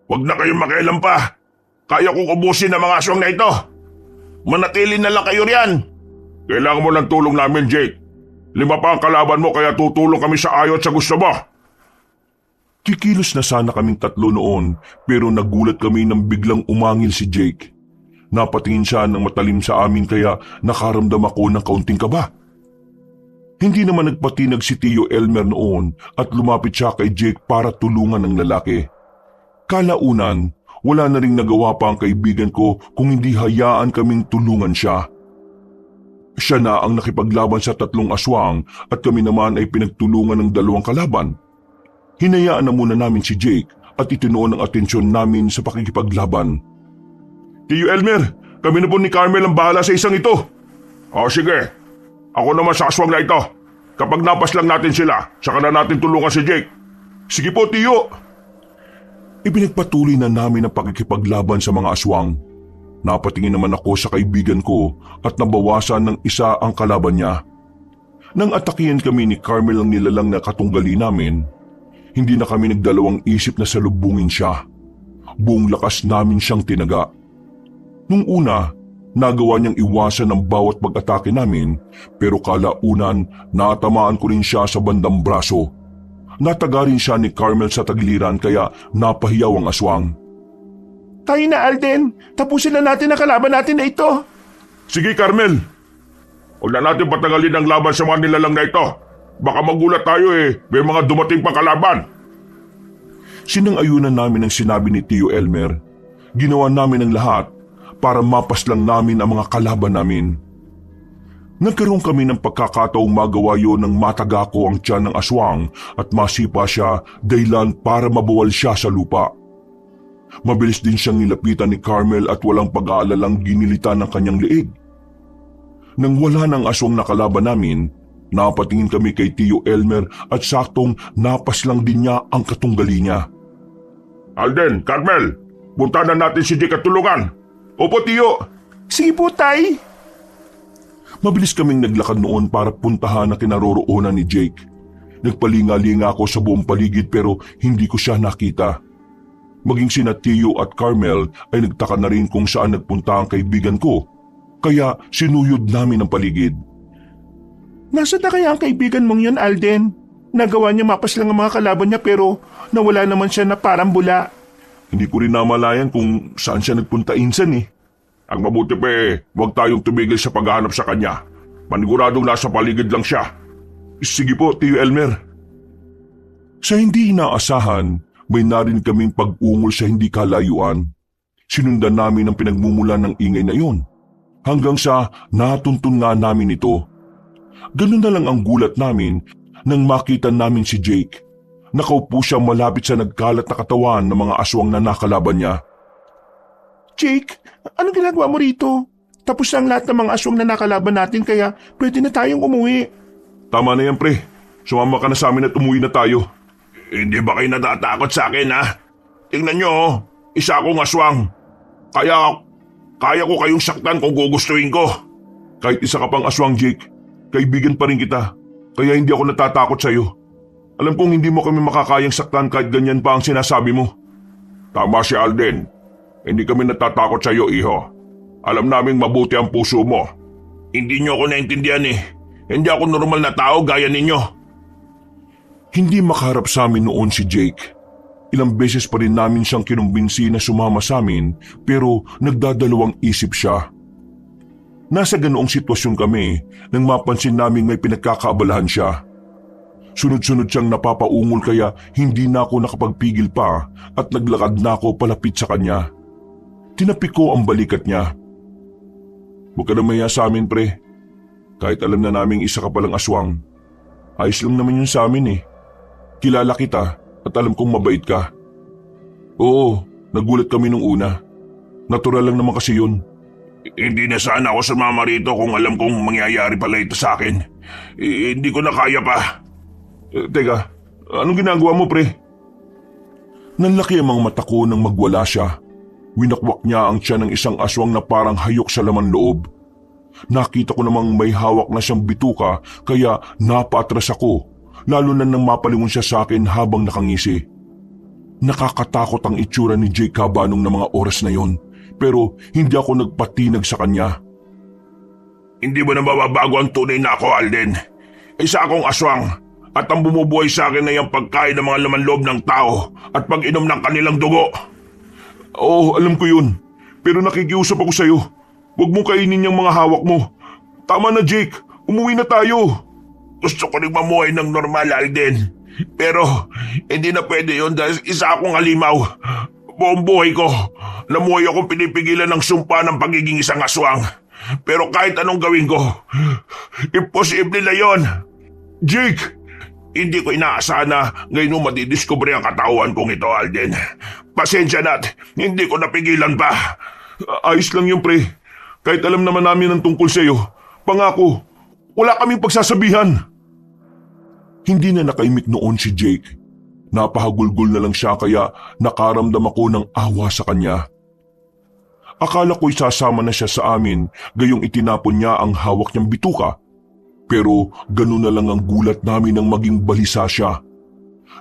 Huwag na kayong makialam pa. Kaya kong ubusin ang mga aswang na ito. Manatili na lang kayo riyan. Kailangan mo ng tulong namin, Jake. 5 pa ang kalaban mo kaya tutulong kami sa ayot sa gusto mo. Kikilos na sana kaming 3 noon pero nagulat kami nang biglang umangil si Jake. Napatingin siya ng matalim sa amin kaya nakaramdam ako ng kaunting kaba. Hindi naman nagpatinag si Tio Elmer noon at lumapit siya kay Jake para tulungan ang lalaki. Kalaunan, wala na ring nagawa pa ang kaibigan ko kung hindi hayaan kaming tulungan siya. Siya na ang nakipaglaban sa 3 aswang at kami naman ay pinagtulungan ng 2 kalaban. Hinayaan na muna namin si Jake at itinuon ang atensyon namin sa pakikipaglaban. Tio Elmer, kami na po ni Carmel ang bahala sa isang ito. O sige, ako naman sa aswang na ito. Kapag napas lang natin sila, saka na natin tulungan si Jake. Sige po, Tio. Ipinagpatuloy na namin ang pakikipaglaban sa mga aswang. Napatingin naman ako sa kaibigan ko at nabawasan ng isa ang kalaban niya. Nang atakihan kami ni Carmel ang nilalang na katunggali namin, hindi na kami nagdalawang isip na salubungin siya. Buong lakas namin siyang tinaga. Nung una, nagawa niyang iwasan ang bawat pag-atake namin pero kalaunan natamaan ko rin siya sa bandang braso. Nataga rin siya ni Carmel sa tagiliran kaya napahiyaw ang aswang. Tayo na, Alden. Tapusin na natin ang kalaban natin na ito. Sige, Carmel. Huwag na natin patagalin ang laban sa mga nilalang na ito. Baka magulat tayo may mga dumating pang kalaban. Sinang-ayunan namin ang sinabi ni Tio Elmer. Ginawa namin ang lahat para mapaslang namin ang mga kalaban namin. Nagkaroon kami ng pagkakataong magawa yon ng mataga ko ang tiyan ng aswang at masipa siya dahilan para mabawal siya sa lupa. Mabilis din siyang nilapitan ni Carmel at walang pag-aalalang ginilitan ng kanyang leeg. Nang wala ng aswang na kalaban namin, napatingin kami kay Tio Elmer at saktong napaslang din niya ang katunggali niya. Alden, Carmel, punta na natin si Jake at tulungan. Opo, Tio. Sige po, Tay. Mabilis kaming naglakad noon para puntahan na kinaroroonan ni Jake. Nagpalinga-linga ako sa buong paligid pero hindi ko siya nakita. Maging sina Tio at Carmel ay nagtaka na rin kung saan nagpunta ang kaibigan ko. Kaya sinuyod namin ang paligid. Nasaan na kaya ang kaibigan mong yun, Alden? Nagawa niya mapaslang ang mga kalaban niya pero nawala naman siya na parang bula. Hindi ko rin namalayan kung saan siya nagpunta insan eh. Ang mabuti pa huwag tayong tumigil sa paghahanap sa kanya. Maniguradong nasa paligid lang siya. Sige po, Tio Elmer. Sa hindi inaasahan, may narinig kaming pag-ungol sa hindi kalayuan. Sinundan namin ang pinagmumulan ng ingay na iyon. Hanggang sa natuntun nga namin ito. Ganun na lang ang gulat namin nang makita namin si Jake. Nakaupo siya malapit sa nagkalat na katawan ng mga aswang na nakalaban niya. Jake, anong ginagawa mo rito? Tapos na ang lahat ng mga aswang na nakalaban natin kaya pwede na tayong umuwi. Tama na yan, pre. Sumama ka na sa amin at umuwi na tayo. Hindi ba kayo natatakot sa akin, ha? Tingnan nyo, isa akong aswang. Kaya ko kayong saktan kung gugustuhin ko. Kahit isa ka pang aswang, Jake, kaibigan pa rin kita. Kaya hindi ako natatakot sa'yo. Alam kong hindi mo kami makakayang saktan kahit ganyan pa ang sinasabi mo. Tama si Alden. Hindi kami natatakot sa'yo, iho. Alam naming mabuti ang puso mo. Hindi nyo ako naintindihan Hindi ako normal na tao gaya ninyo. Hindi makaharap sa amin noon si Jake. Ilang beses pa rin namin siyang kinumbinsi na sumama sa amin pero nagdadalawang isip siya. Nasa ganoong sitwasyon kami nang mapansin namin may pinagkakaabalahan siya. Sunod-sunod siyang napapaungol kaya hindi na ako nakapagpigil pa at naglakad na ako palapit sa kanya. Tinapik ko ang balikat niya. Huwag ka na mahiya sa amin, pre. Kahit alam na naming isa ka palang aswang. Ayos lang naman yun sa amin eh. Kilala kita at alam kong mabait ka. Oo, nagulat kami nung una. Natural lang naman kasi yun. Hindi na sana ako sumama rito kung alam kong mangyayari pala ito sa akin. Hindi ko na kaya pa. Teka, anong ginagawa mo, pre? Nanlaki ang mga mata ko nang magwala siya. Winakwak niya ang tiyan ng isang aswang na parang hayok sa laman loob. Nakita ko namang may hawak na siyang bituka kaya napaatras ako, lalo na nang mapalingon siya sa akin habang nakangisi. Nakakatakot ang itsura ni Jake Cabanong na mga oras na yon, pero hindi ako nagpatinag sa kanya. Hindi mo na mababago ang tunay na ako, Alden. Isa akong aswang at ang bumubuhay sa akin ay ang pagkain ng mga laman loob ng tao at pag-inom ng kanilang dugo. Oo, alam ko yun. Pero nakikiusap ako sa'yo. Huwag mong kainin yung mga hawak mo. Tama na, Jake. Umuwi na tayo. Gusto ko rin mamuhay ng normal, Alden. Pero hindi na pwede yun dahil isa akong halimaw. Buong buhay ko, namuhay akong pinipigilan ng sumpa ng pagiging isang aswang. Pero kahit anong gawin ko, imposible na yon. Jake! Hindi ko inaasahan na ngayon mo madidiscover ang katawan kong ito, Alden. Pasensya na't hindi ko napigilan pa. Ayos lang yun, pre. Kahit alam naman namin ang tungkol sa'yo, pangako, wala kaming pagsasabihan. Hindi na nakaimik noon si Jake. Napahagulgol na lang siya kaya nakaramdam ako ng awa sa kanya. Akala ko'y sasama na siya sa amin gayong itinapon niya ang hawak niyang bituka. Pero ganun na lang ang gulat namin nang maging balisa siya.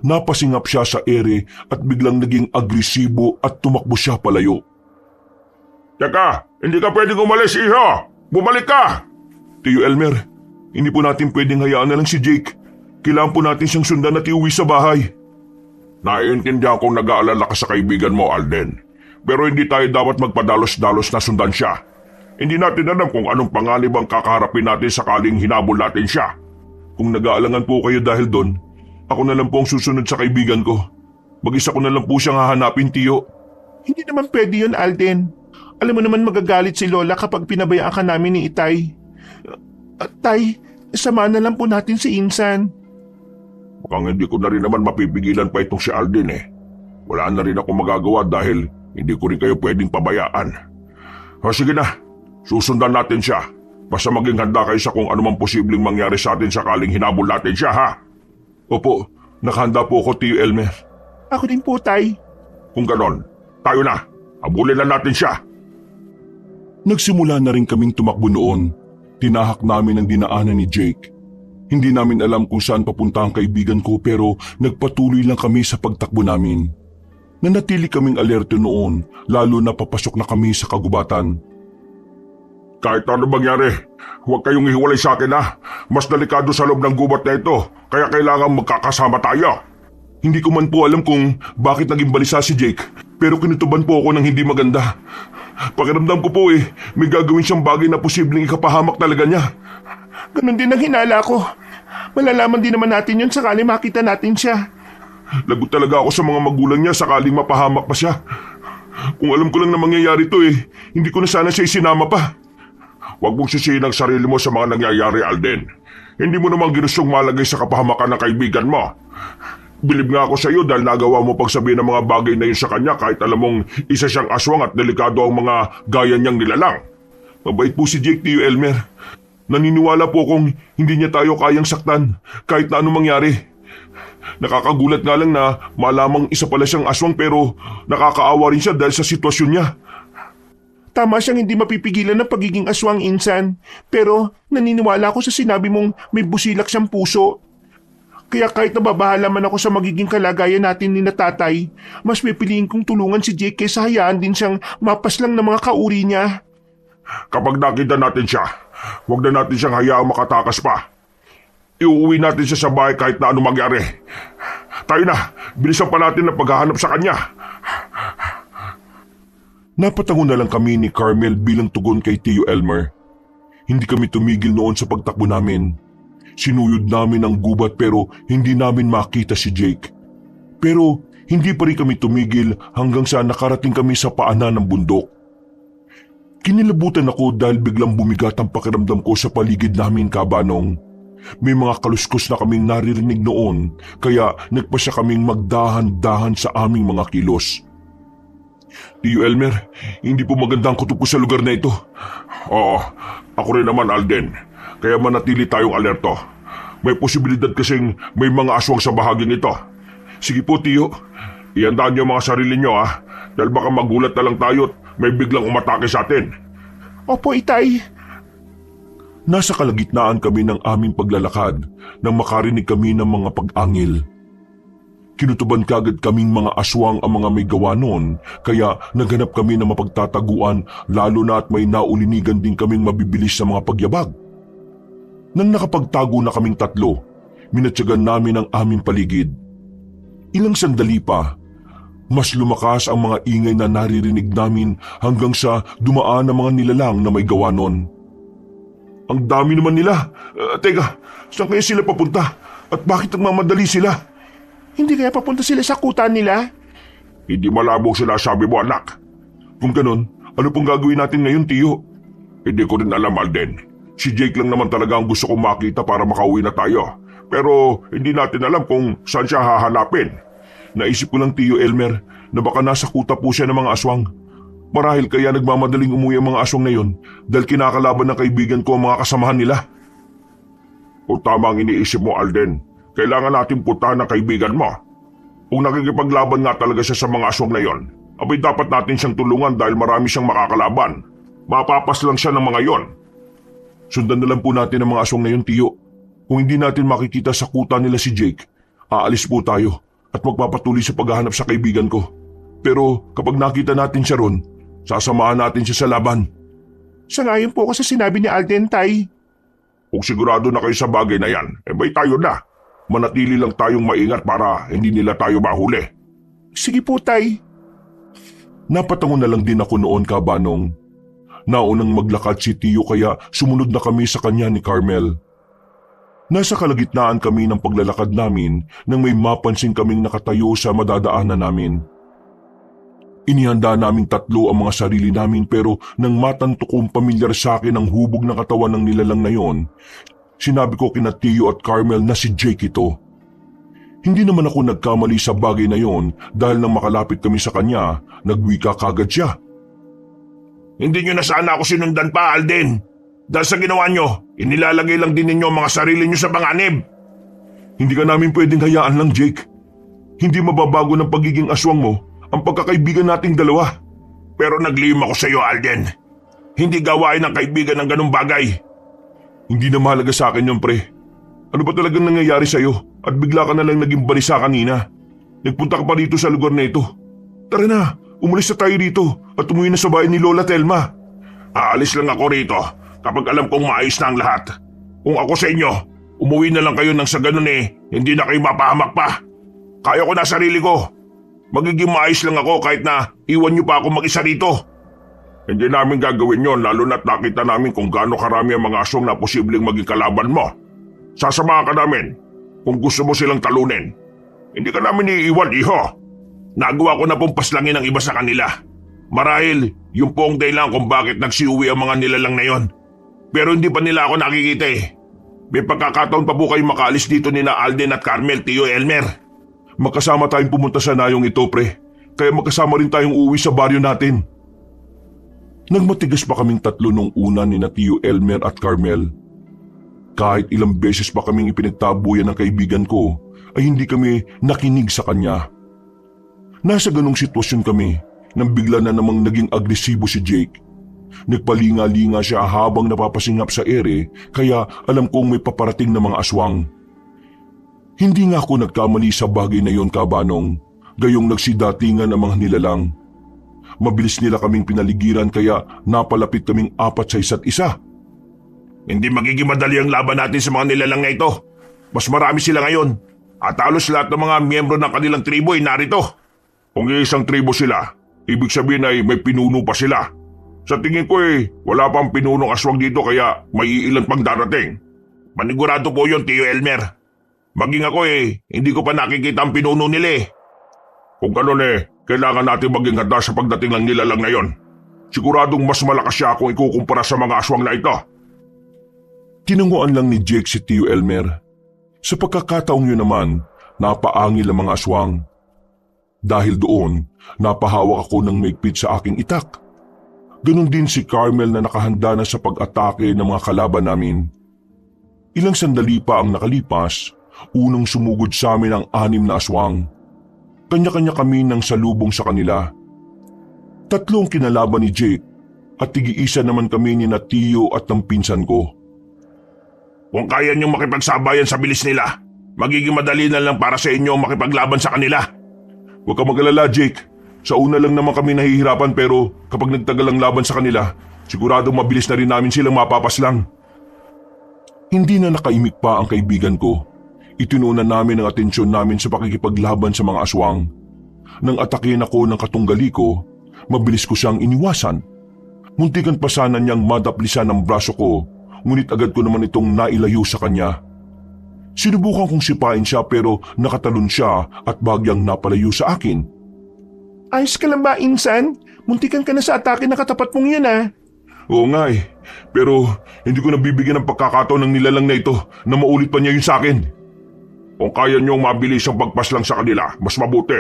Napasingap siya sa ere at biglang naging agresibo at tumakbo siya palayo. Teka, hindi ka pwedeng umalis, iho! Bumalik ka! Tio Elmer, hindi po natin pwedeng hayaan na lang si Jake. Kailangan po natin siyang sundan at iuwi sa bahay. Naiintindihan kong nag-aalala ka sa kaibigan mo, Alden. Pero hindi tayo dapat magpadalos-dalos na sundan siya. Hindi natin alam kung anong panganib ang kakaharapin natin sakaling hinabol natin siya. Kung nag-aalangan po kayo dahil doon, ako na lang po ang susunod sa kaibigan ko. Mag-isa ko na lang po siyang hahanapin, Tiyo. Hindi naman pwede yun, Alden. Alam mo naman magagalit si Lola kapag pinabayaan ka namin ni Itay. Tay, sama na lang po natin si Insan. Mukhang hindi ko na rin naman mapipigilan pa itong si Alden eh. Wala na rin ako magagawa dahil hindi ko rin kayo pwedeng pabayaan. O sige na, susundan natin siya. Basta maging handa kayo sa kung anumang posibleng mangyari sa atin sakaling hinabol natin siya, ha? Opo, nakahanda po ako, Tio Elmer. Ako din po, Tay. Kung ganon, tayo na. Habulin na natin siya. Nagsimula na rin kaming tumakbo noon. Tinahak namin ang dinaanan ni Jake. Hindi namin alam kung saan papunta ang kaibigan ko pero nagpatuloy lang kami sa pagtakbo namin. Nanatili kaming alerto noon lalo na papasok na kami sa kagubatan. Kahit ano mangyari, huwag kayong ihiwalay sa akin ha. Mas delikado sa loob ng gubat na ito kaya kailangan magkakasama tayo. Hindi ko man po alam kung bakit naging balisa si Jake pero kinutuban po ako ng hindi maganda. Pakiramdam ko po may gagawin siyang bagay na posibleng ikapahamak talaga niya. Ganon din ang hinala ko. Malalaman din naman natin yun sakali makita natin siya. Lagot talaga ako sa mga magulang niya sakaling mapahamak pa siya. Kung alam ko lang na mangyayari to hindi ko na sana siya isinama pa. Huwag mong sisihin ang sarili mo sa mga nangyayari, Alden. Hindi mo namang ginustong malagay sa kapahamakan ng kaibigan mo. Bilib nga ako sa iyo dahil nagawa mo pagsabihin ng mga bagay na yun sa kanya kahit alam mong isa siyang aswang at delikado ang mga gaya niyang nilalang. Mabait po si Jake, Tio Elmer. Naniniwala po kung hindi niya tayo kayang saktan kahit na anong mangyari. Nakakagulat nga lang na malamang isa pala siyang aswang pero nakakaawa rin siya dahil sa sitwasyon niya. Tama siyang hindi mapipigilan ng pagiging aswang, Insan. Pero naniniwala ako sa sinabi mong may busilak siyang puso. Kaya kahit nababahala man ako sa magiging kalagayan natin ni na tatay, mas pipiliin kong tulungan si Jake kaysa hayaan din siyang mapaslang ng mga kauri niya. Kapag nakita natin siya, huwag na natin siyang hayaang makatakas pa. Iuwi natin siya sa bahay kahit na anong mangyari. Tayo na, bilisan pa natin ang paghahanap sa kanya. Napatango na lang kami ni Carmel bilang tugon kay Tio Elmer. Hindi kami tumigil noon sa pagtakbo namin. Sinuyod namin ang gubat pero hindi namin makita si Jake. Pero hindi pa rin kami tumigil hanggang sa nakarating kami sa paanan ng bundok. Kinilabutan ako dahil biglang bumigat ang pakiramdam ko sa paligid namin, Kabanong. May mga kaluskos na kaming naririnig noon kaya nagpasya kaming magdahan-dahan sa aming mga kilos. Tio Elmer, hindi po maganda ang kutob ko sa lugar na ito. Oo, ako rin naman, Alden. Kaya manatili tayong alerto. May posibilidad kasing may mga aswang sa bahaging ito. Sige po, Tio. Ihandaan niyo mga sarili niyo dahil baka magulat na lang tayo at may biglang umatake sa atin. Opo, Itay. Nasa kalagitnaan kami ng aming paglalakad nang makarinig kami ng mga pag-angil. Kinutuban kagad kaming mga aswang ang mga may gawa noon kaya naghanap kami ng mapagtataguan lalo na at may naulinigan din kaming mabibilis sa mga pagyabag. Nang nakapagtago na kaming tatlo, minatyagan namin ang aming paligid. Ilang sandali pa, mas lumakas ang mga ingay na naririnig namin hanggang sa dumaan ang mga nilalang na may gawa noon. Ang dami naman nila. Teka, saan kaya sila papunta? At bakit nagmamadali sila? Hindi kaya papunta sila sa kutan nila? Hindi malabo sila, sabi mo, anak. Kung ganon, ano pong gagawin natin ngayon, Tio? Hindi ko rin alam, Alden. Si Jake lang naman talaga ang gusto kong makita para makauwi na tayo. Pero hindi natin alam kung saan siya hahanapin. Naisip ko lang, Tio Elmer, na baka nasa kuta po siya ng mga aswang. Marahil kaya nagmamadaling umuwi ang mga aswang na yun dahil kinakalaban ng kaibigan ko ang mga kasamahan nila. O tama ang iniisip mo, Alden. Kailangan natin puntahan ang kaibigan mo. Kung nakikipaglaban nga talaga siya sa mga aswang na yon, abay dapat natin siyang tulungan dahil marami siyang makakalaban. Mapapas lang siya ng mga yon. Sundan na lang po natin ang mga aswang na yon, Tio. Kung hindi natin makikita sa kuta nila si Jake, aalis po tayo at magpapatuloy sa paghahanap sa kaibigan ko. Pero kapag nakita natin siya ron, sasamahan natin siya sa laban. Sangayon po ako sa sinabi ni Alden, Tay. Kung sigurado na kayo sa bagay na yan, bay tayo na. Manatili lang tayong maingat para hindi nila tayo mahuli. Sige po, Tay. Napatango na lang din ako noon, Kabanong. Naunang maglakad si Tio kaya sumunod na kami sa kanya ni Carmel. Nasa kalagitnaan kami ng paglalakad namin nang may mapansin kaming nakatayo sa madadaanan namin. Inihanda naming tatlo ang mga sarili namin pero nang matanto kong pamilyar sa akin ang hubog ng katawan ng nilalang na yon, sinabi ko kina Tio at Carmel na si Jake ito. Hindi naman ako nagkamali sa bagay na yon dahil nang makalapit kami sa kanya, nagwika kagad siya. Hindi nyo na sana ako sinundan pa, Alden. Dahil sa ginawa nyo, inilalagay lang din ninyo ang mga sarili nyo sa panganib. Hindi ka namin pwedeng hayaan lang, Jake. Hindi mababago ng pagiging aswang mo ang pagkakaibigan nating dalawa. Pero naglihim ako sa iyo, Alden. Hindi gawain ng kaibigan ng ganung bagay. Hindi na mahalaga sa akin yun, pre. Ano ba talagang nangyayari sa'yo at bigla ka na lang naging balisa kanina? Nagpunta ka pa dito sa lugar na ito. Tara na, umalis na tayo dito at umuwi na sa bahay ni Lola Telma. Aalis lang ako rito kapag alam kong maayos na ang lahat. Kung ako sa inyo, umuwi na lang kayo nang sa ganun hindi na kayo mapahamak pa. Kaya ko na sarili ko. Magiging maayos lang ako kahit na iwan niyo pa ako mag-isa rito. Hindi namin gagawin yon lalo na't nakita namin kung gaano karami ang mga aswang na posibleng maging kalaban mo. Sasamahan ka namin kung gusto mo silang talunin. Hindi ka namin iiwan, iho. Nagawa ko na pong paslangin ang iba sa kanila. Marahil, yung po ang dahilan kung bakit nagsiuwi ang mga nilalang na yon. Pero hindi pa nila ako nakikita May pagkakataon pa po kayo makaalis dito ni na Alden at Carmel, Tio Elmer. Magkasama tayong pumunta sa nayong ito, pre. Kaya magkasama rin tayong uuwi sa baryo natin. Nagmatigas pa kaming tatlo nung una ni na Tio Elmer at Carmel. Kahit ilang beses pa kaming ipinagtabuyan ng kaibigan ko, ay hindi kami nakinig sa kanya. Nasa ganong sitwasyon kami nang bigla na namang naging agresibo si Jake. Nagpalinga-linga siya habang napapasingap sa ere kaya alam kong may paparating na mga aswang. Hindi nga ako nagkamali sa bagay na yon, Kabanong, gayong nagsidatingan ang mga nilalang. Mabilis nila kaming pinaligiran kaya napalapit kaming apat sa isa't isa. Hindi magiging madali ang laban natin sa mga nilalang na ito. Mas marami sila ngayon. At halos lahat ng mga miyembro ng kanilang tribo ay narito. Kung isang tribo sila, ibig sabihin ay may pinuno pa sila. Sa tingin ko wala pang pinunong aswang dito kaya may iilan pang darating. Manigurado po yun, Tio Elmer. Maging ako hindi ko pa nakikita ang pinuno nila Kung ganun kailangan natin maging handa sa pagdating ng nilalang na yon. Siguradong mas malakas siya kung ikukumpara sa mga aswang na ito. Tinanguan lang ni Jake si Tio Elmer. Sa pagkakataong yun naman, napaangil ang mga aswang. Dahil doon, napahawak ako ng maigpit sa aking itak. Ganon din si Carmel na nakahanda na sa pag-atake ng mga kalaban namin. Ilang sandali pa ang nakalipas, unang sumugod sa amin ang 6 na aswang. Kanya-kanya kami nang salubong sa kanila. 3 kinalaban ni Jake at tig-iisa naman kami ni na Tio at ng pinsan ko. Kung kaya niyong makipagsabayan sa bilis nila, magiging madali na lang para sa inyo makipaglaban sa kanila. Huwag ka mag-alala, Jake. Sa una lang naman kami nahihirapan pero kapag nagtagal ang laban sa kanila, siguradong mabilis na rin namin silang mapapaslang. Hindi na nakaimik pa ang kaibigan ko. Itinuunan namin ang atensyon namin sa pakikipaglaban sa mga aswang. Nang atakin ako ng katunggali ko, mabilis ko siyang iniwasan. Muntikan pa sana niyang madaplisan ang braso ko, ngunit agad ko naman itong nailayo sa kanya. Sinubukan kong sipain siya pero nakatalon siya at bagyang napalayo sa akin. Ayos ka lang ba, Insan? Muntikan ka na sa atake na katapat mong yun Oo nga pero hindi ko nabibigyan ng pagkakataon ng nilalang na ito na maulit pa niya yun sa akin. Kung kaya niyong mabilis ang pagpaslang sa kanila, mas mabuti.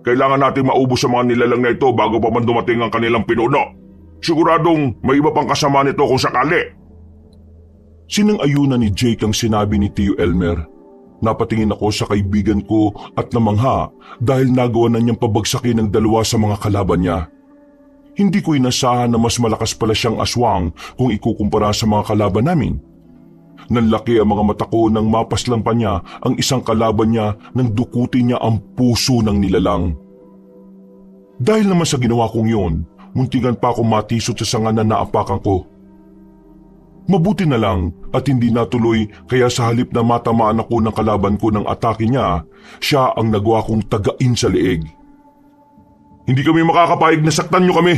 Kailangan natin maubos sa mga nilalang na ito bago pa man dumating ang kanilang pinuno. Siguradong may iba pang kasama nito kung sakali. Sinang-ayunan ni Jake ang sinabi ni Tio Elmer. Napatingin ako sa kaibigan ko at namangha dahil nagawa na niyang pabagsakin ng 2 sa mga kalaban niya. Hindi ko inasahan na mas malakas pala siyang aswang kung ikukumpara sa mga kalaban namin. Nanlaki ang mga mata ko nang mapaslang pa niya ang isang kalaban niya nang dukutin niya ang puso ng nilalang. Dahil naman sa ginawa kong yun, muntikan pa akong matisod sa sanga na naapakan ko. Mabuti na lang at hindi natuloy kaya sa halip na matamaan ako ng kalaban ko ng atake niya, siya ang nagawa kong tagain sa leeg. Hindi kami makakapayag na saktan niyo kami.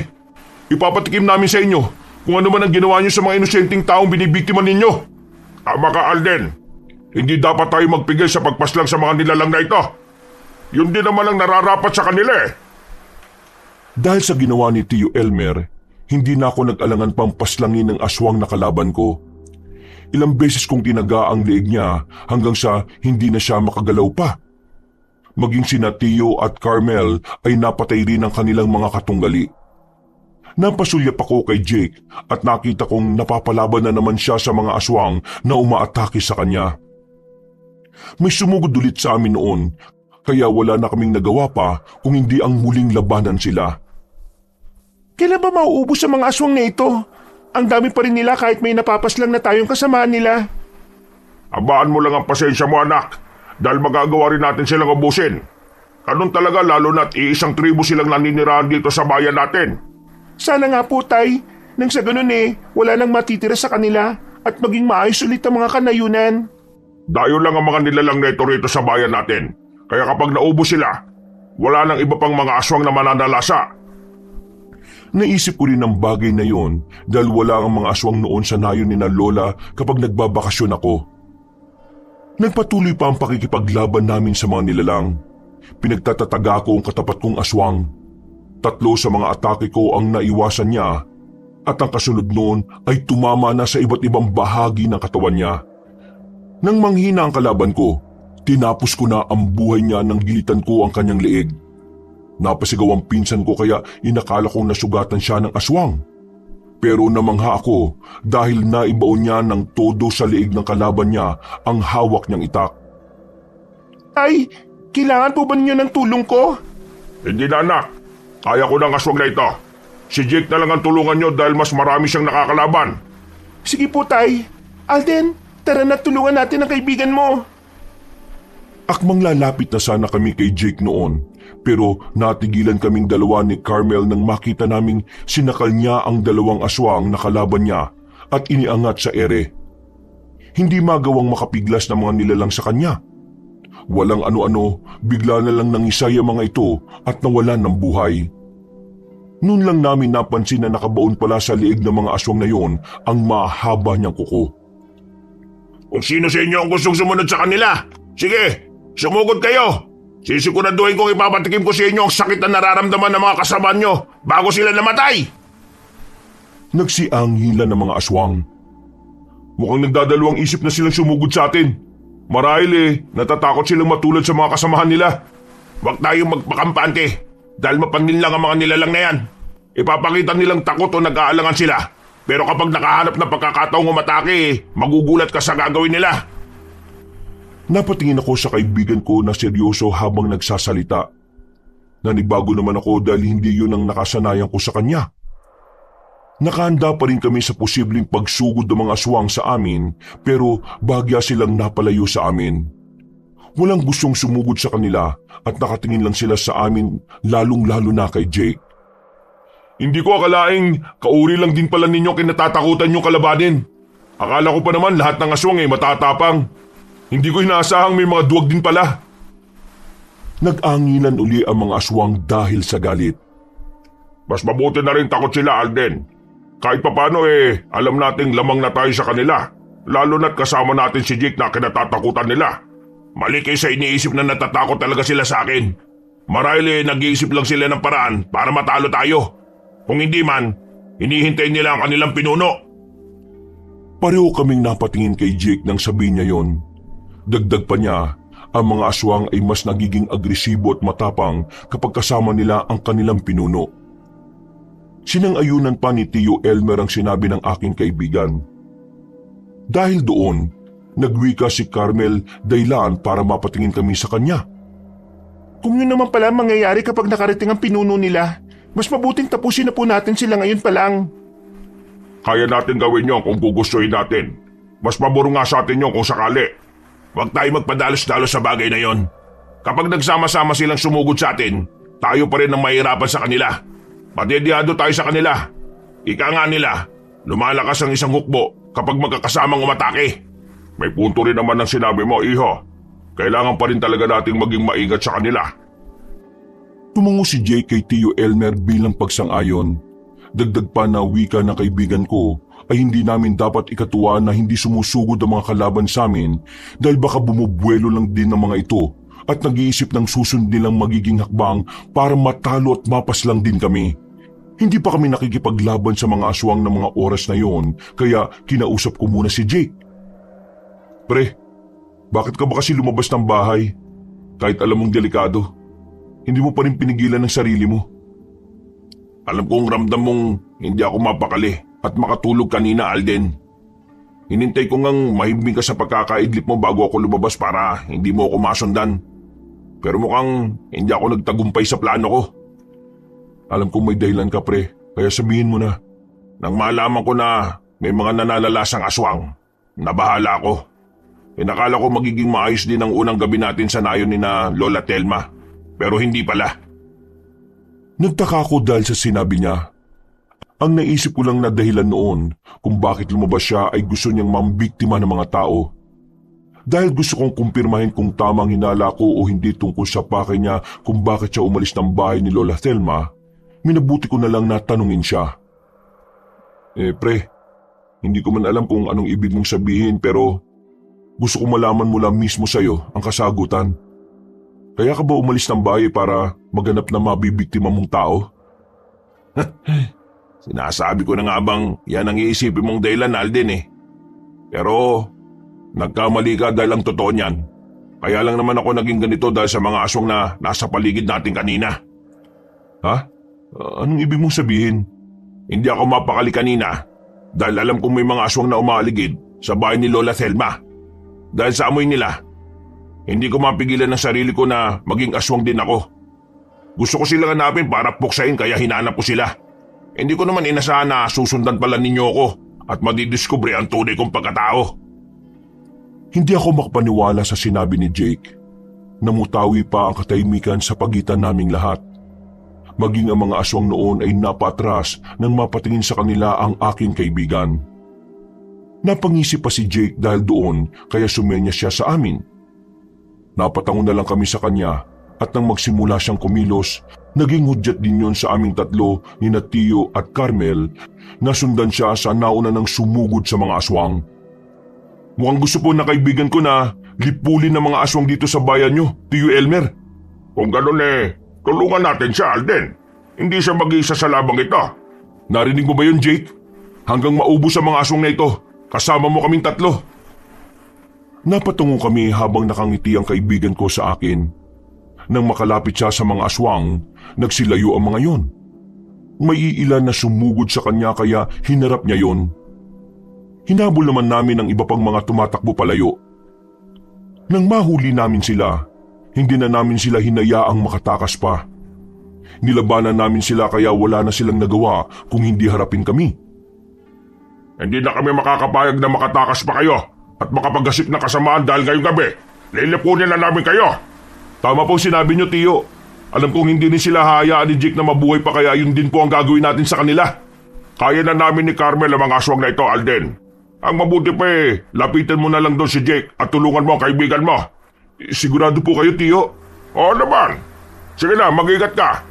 Ipapatikim namin sa inyo kung ano man ang ginawa niyo sa mga inosenteng taong binibiktima ninyo. Tama ka, Alden. Hindi dapat tayo magpigil sa pagpaslang sa mga nilalang na ito. Yun din naman ang nararapat sa kanila eh. Dahil sa ginawa ni Tio Elmer, hindi na ako nag-alangan pang paslangin ng aswang na kalaban ko. Ilang beses kong tinaga ang leeg niya hanggang sa hindi na siya makagalaw pa. Maging sina Tio at Carmel ay napatay rin ang kanilang mga katunggali. Napasulyap ako kay Jake at nakita kong napapalaban na naman siya sa mga aswang na umaatake sa kanya. May sumugod ulit sa amin noon, kaya wala na kaming nagawa pa kung hindi ang muling labanan sila. Kailan ba mauubos ang mga aswang na ito? Ang dami pa rin nila kahit may napapaslang na tayong kasamaan nila. Abaan mo lang ang pasensya mo, anak, dahil magagawa rin natin silang ubusin. Ganun talaga, lalo na't iisang tribo silang naninirahan dito sa bayan natin. Sana nga po, Tay. Nang sa ganun wala nang matitira sa kanila at maging maayos ulit ang mga kanayunan. Dayo lang ang mga nilalang na ito rito sa bayan natin. Kaya kapag naubos sila, wala nang iba pang mga aswang na mananalasa. Naisip ko rin ang bagay na yon dahil wala ang mga aswang noon sa nayon ni na Lola kapag nagbabakasyon ako. Nagpatuloy pa ang pakikipaglaban namin sa mga nilalang. Pinagtatataga ko ang katapat kong aswang. 3 sa mga atake ko ang naiwasan niya at ang kasunod noon ay tumama na sa iba't ibang bahagi ng katawan niya. Nang manghina ang kalaban ko, tinapos ko na ang buhay niya nang gilitan ko ang kanyang leeg. Napasigaw ang pinsan ko kaya inakala kong nasugatan siya ng aswang. Pero namangha ako dahil naibaon niya ng todo sa leeg ng kalaban niya ang hawak niyang itak. Ay, kailangan po ba ninyo ng tulong ko? Hindi na, anak. Kaya ko ng aswang na ito. Si Jake na lang ang tulungan nyo dahil mas marami siyang nakakalaban. Sige po, Tay. Alden, tara na tulungan natin ang kaibigan mo. Akmang lalapit na sana kami kay Jake noon, pero natigilan kaming dalawa ni Carmel nang makita naming sinakal niya ang 2 aswang na kalaban niya at iniangat sa ere. Hindi magawang makapiglas ng mga nilalang sa kanya. Walang ano-ano, bigla na lang nangisay ang mga ito at nawalan ng buhay. Noon lang namin napansin na nakabaon pala sa liig ng mga aswang na yon ang mahaba niyang kuko. Kung sino sa inyo ang gustong sumunod sa kanila, sige, sumugod kayo. Sisiguraduhin kong ipapatikim ko sa inyo ang sakit na nararamdaman ng mga kasama nyo bago sila namatay. Nagsiangilan ng mga aswang. Mukhang nagdadalawang isip na silang sumugod sa atin. Marahil natatakot silang matulad sa mga kasamahan nila. Huwag tayong magpakampante dahil mapanlin lang ang mga nilalang na yan. Ipapakita nilang takot o nag-aalangan sila. Pero kapag nakahanap ng pagkakataong umatake, magugulat ka sa gagawin nila. Napatingin ako sa kaibigan ko na seryoso habang nagsasalita. Nanibago naman ako dahil hindi yun ang nakasanayan ko sa kanya. Nakahanda pa rin kami sa posibleng pagsugod ng mga aswang sa amin pero bahagya silang napalayo sa amin. Walang gustong sumugod sa kanila at nakatingin lang sila sa amin lalong-lalo na kay Jake. Hindi ko akalaing kauri lang din pala ninyo kinatatakutan yung kalabanin. Akala ko pa naman lahat ng aswang matatapang. Hindi ko inaasahang may mga duwag din pala. Nag-angilan uli ang mga aswang dahil sa galit. Mas mabuti na rin takot sila, Alden. Kahit papano alam nating lamang na tayo sa kanila. Lalo na't kasama natin si Jake na kinatatakutan nila. Mali kayo sa iniisip na natatakot talaga sila sa akin. Marahil nag-iisip lang sila ng paraan para matalo tayo. Kung hindi man, hinihintay nila ang kanilang pinuno. Pareho kaming napatingin kay Jake nang sabihin niya yon. Dagdag pa niya, ang mga aswang ay mas nagiging agresibo at matapang kapag kasama nila ang kanilang pinuno. Sinang-ayunan pa ni Tio Elmer ang sinabi ng aking kaibigan. Dahil doon, nagwika si Carmel dahilan para mapatingin kami sa kanya. Kung yun naman pala mangyayari kapag nakarating ang pinuno nila, mas mabuting tapusin na po natin sila ngayon pa lang. Kaya natin gawin yon kung gugustuhin natin. Mas pabor nga sa atin yon kung sakali. Huwag tayo magpadalos-dalos sa bagay na yon. Kapag nagsama-sama silang sumugod sa atin, tayo pa rin ang mahirapan sa kanila. Madediyado tayo sa kanila. Ika nga nila, lumalakas ang isang hukbo kapag magkakasamang umatake. May punto rin naman ang sinabi mo, iho. Kailangan pa rin talaga nating maging maingat sa kanila. Tumungo si Jake kay Tio Elmer bilang pagsang-ayon. Dagdag pa na wika ng kaibigan ko ay hindi namin dapat ikatuwa na hindi sumusugod ang mga kalaban sa amin dahil baka bumubuelo lang din ng mga ito at nag-iisip ng susunod nilang magiging hakbang para matalo at mapas lang din kami. Hindi pa kami nakikipaglaban sa mga aswang ng mga oras na yon kaya kinausap ko muna si Jake. Pre, bakit ka ba kasi lumabas ng bahay? Kahit alam mong delikado, hindi mo pa rin pinigilan ng sarili mo. Alam kong ramdam mong hindi ako mapakali at makatulog kanina, Alden. Hinintay ko ngang mahimbing ka sa pagkakaidlip mo bago ako lumabas para hindi mo ako masundan. Pero mukhang hindi ako nagtagumpay sa plano ko. Alam kong may dahilan ka, pre, kaya sabihin mo na. Nang malaman ko na may mga nanalalasang aswang, nabahala ako. Inakala ko magiging maayos din ang unang gabi natin sa nayon ni na Lola Telma. Pero hindi pala. Nagtaka ako dahil sa sinabi niya. Ang naisip ko lang na dahilan noon kung bakit lumabas siya ay gusto niyang mambiktima ng mga tao. Dahil gusto kong kumpirmahin kung tamang hinala ko o hindi tungkol sa pakay niya kung bakit siya umalis ng bahay ni Lola Thelma, minabuti ko na lang na tanungin siya. Pre, hindi ko man alam kung anong ibig mong sabihin pero gusto kong malaman mula mismo sa'yo ang kasagutan. Kaya ka ba umalis ng bahay para maganap na mabibiktima mong tao? Sinasabi ko na nga bang yan ang iisipin mong dahilan, Alden eh. Pero nagkamali ka dahil ang totoo niyan. Kaya lang naman ako naging ganito dahil sa mga aswang na nasa paligid natin kanina. Ha? Anong ibig mong sabihin? Hindi ako mapakali kanina dahil alam kong may mga aswang na umaligid sa bahay ni Lola Thelma. Dahil sa amoy nila, hindi ko mapigilan ng sarili ko na maging aswang din ako. Gusto ko silang hanapin para puksain kaya hinanap ko sila. Hindi ko naman inasahan na susundan pala ninyo ako at madidiskubre ang tunay kong pagkatao. Hindi ako makapaniwala sa sinabi ni Jake. Namutawi pa ang katahimikan sa pagitan naming lahat. Maging ang mga aswang noon ay napatras nang mapatingin sa kanila ang aking kaibigan. Napangisip pa si Jake dahil doon kaya sumenya siya sa amin. Napatango na lang kami sa kanya at nang magsimula siyang kumilos, naging hudyat din yon sa aming tatlo ni Tio at Carmel na sundan siya sa nauna ng sumugod sa mga aswang. Mukhang gusto po na kaibigan ko na lipulin ng mga aswang dito sa bayan nyo, Tio Elmer. Kung ganun tulungan natin siya, Alden. Hindi siya mag-iisa sa labang ito. Narinig mo ba yun, Jake? Hanggang maubos ang mga aswang na ito, kasama mo kaming tatlo. Napatungo kami habang nakangiti ang kaibigan ko sa akin. Nang makalapit siya sa mga aswang, nagsilayo ang mga yon. May iilan na sumugod sa kanya kaya hinarap niya yon. Hinabol naman namin ang iba pang mga tumatakbo palayo. Nang mahuli namin sila, hindi na namin sila hinayaang makatakas pa. Nilabanan namin sila kaya wala na silang nagawa kung hindi harapin kami. Hindi na kami makakapayag na makatakas pa kayo at makapagasik na kasamaan dahil ngayong gabi. Lilipunin na namin kayo. Tama po sinabi niyo, Tio. Alam kong hindi ni sila hayaan ni Jake na mabuhay pa kaya yun din po ang gagawin natin sa kanila. Kaya na namin ni Carmel ang mga aswang na ito, Alden. Ang mabuti pa lapitan mo na lang doon si Jake at tulungan mo ang kaibigan mo. Sigurado po kayo, Tio? Oo naman. Sige na, mag-ingat ka.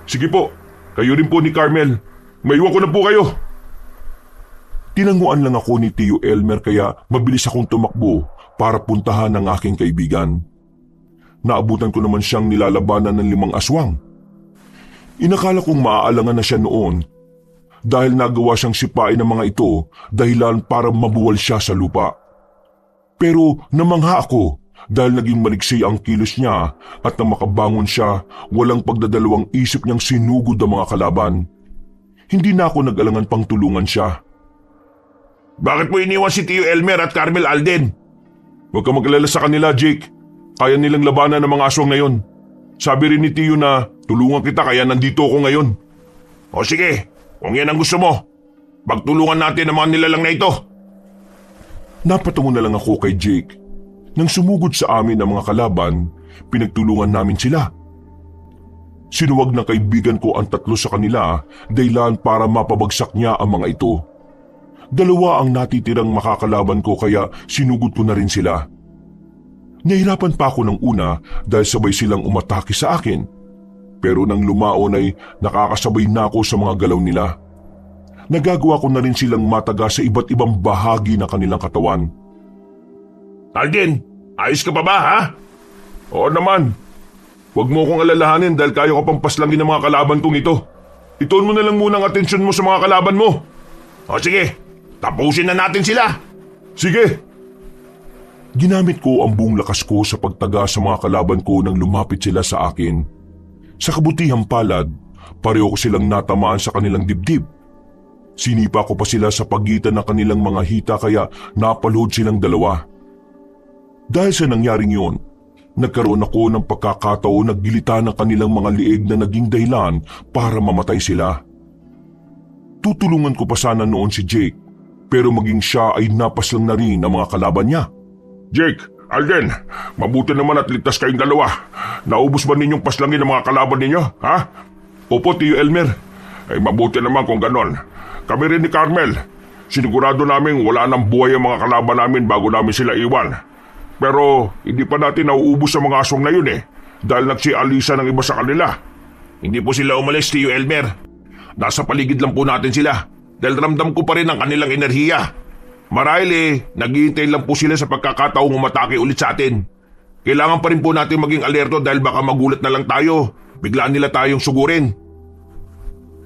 Sige po, kayo rin po ni Carmel. Maiwan ko na po kayo. Tinanguan lang ako ni Tio Elmer kaya mabilis akong tumakbo para puntahan ang aking kaibigan. Naabutan ko naman siyang nilalabanan ng 5 aswang. Inakala kong maaalangan na siya noon dahil nagawa siyang sipain ng mga ito dahilan para mabuwal siya sa lupa. Pero namangha ako dahil naging maliksi ang kilos niya at nang makabangon siya, walang pagdadalawang isip niyang sinugod ang mga kalaban. Hindi na ako nag-alangan pang tulungan siya. Bakit mo iniwan si Tio Elmer at Carmel, Alden? Huwag ka mag-alala sa kanila, Jake. Kaya nilang labanan ng mga aswang na yon. Sabi rin ni Tio na tulungan kita kaya nandito ako ngayon. O sige, kung yan ang gusto mo, pagtulungan natin ang mga nilalang na ito. Napatungo na lang ako kay Jake. Nang sumugod sa amin ang mga kalaban, pinagtulungan namin sila. Sinuwag ng kaibigan ko ang 3 sa kanila dahilan para mapabagsak niya ang mga ito. 2 ang natitirang makakalaban ko kaya sinugod ko na rin sila. Nahirapan pa ako ng una dahil sabay silang umatake sa akin. Pero nang lumaon ay nakakasabay na ako sa mga galaw nila. nagagawa ko na rin silang mataga sa iba't ibang bahagi ng kanilang katawan. Alden, ayos ka pa ba ha? Oo naman. Huwag mo akong alalahanin dahil kaya ko pang paslangin ng mga kalaban kong ito. Ituon mo na lang muna ang atensyon mo sa mga kalaban mo. O sige, tapusin na natin sila. Sige! Ginamit ko ang buong lakas ko sa pagtaga sa mga kalaban ko nang lumapit sila sa akin. Sa kabutihang palad, pareho ko silang natamaan sa kanilang dibdib. Sinipa ko pa sila sa pagitan ng kanilang mga hita kaya napalhod silang dalawa. Dahil sa nangyaring yun, nagkaroon ako ng pagkakataon na gilitan ng kanilang mga liig na naging dahilan para mamatay sila. Tutulungan ko pa sana noon si Jake, pero maging siya ay napaslang na rin ang mga kalaban niya. Jake, Alden, mabuti naman at ligtas kayong dalawa. Naubos ba ninyong paslangin ang mga kalaban ninyo, ha? Opo, Tio Elmer. Ay mabuti naman kung ganon. Kami rin ni Carmel. Sinigurado namin wala nang buhay ang mga kalaban namin bago namin sila iwan. Pero hindi pa natin nauubos ang mga aswang na yun dahil nagsialisa ng iba sa kanila. Hindi po sila umalis, Tio Elmer. Nasa paligid lang po natin sila dahil ramdam ko pa rin ang kanilang enerhiya. Marahil naghihintay lang po sila sa pagkakataong umatake ulit sa atin. Kailangan pa rin po natin maging alerto dahil baka magulat na lang tayo. Biglaan nila tayong sugurin.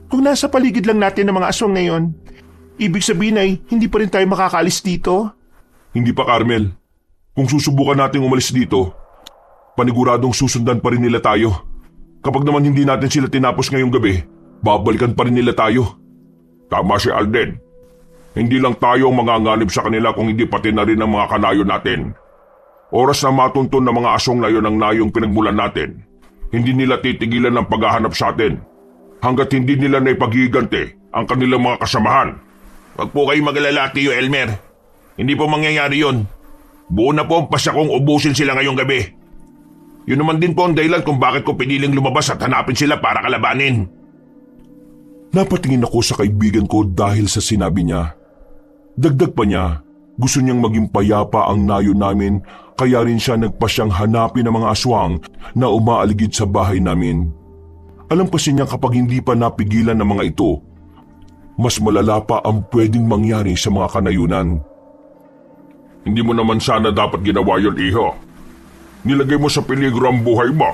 Kung nasa paligid lang natin ng mga aswang ngayon, ibig sabihin ay hindi pa rin tayo makakaalis dito? Hindi pa, Carmel. Kung susubukan nating umalis dito, paniguradong susundan pa rin nila tayo. Kapag naman hindi natin sila tinapos ngayong gabi, babalikan pa rin nila tayo. Tama si Alden. Hindi lang tayo ang manganganib sa kanila kung hindi pati na rin ang mga kanayo natin. Oras na matunton ng mga aswang na yun ang nayong pinagmulan natin. Hindi nila titigilan ng paghahanap sa atin hanggat hindi nila naipaghiganti ang kanilang mga kasamahan. Huwag po kayong mag-alala, Tio Elmer. Hindi po mangyayari yun. Buo na po ang pasya kong ubusin sila ngayong gabi. Yun naman din po ang dahilan kung bakit ko piniling lumabas at hanapin sila para kalabanin. Napatingin ako sa kaibigan ko dahil sa sinabi niya. Dagdag pa niya, gusto niyang maging payapa ang nayo namin kaya rin siya nagpasyang hanapin ang mga aswang na umaaligid sa bahay namin. Alam kasi niya kapag hindi pa napigilan ng mga ito, mas malala pa ang pwedeng mangyari sa mga kanayunan. Hindi mo naman sana dapat ginawa yun, iho. Nilagay mo sa peligro ang buhay mo.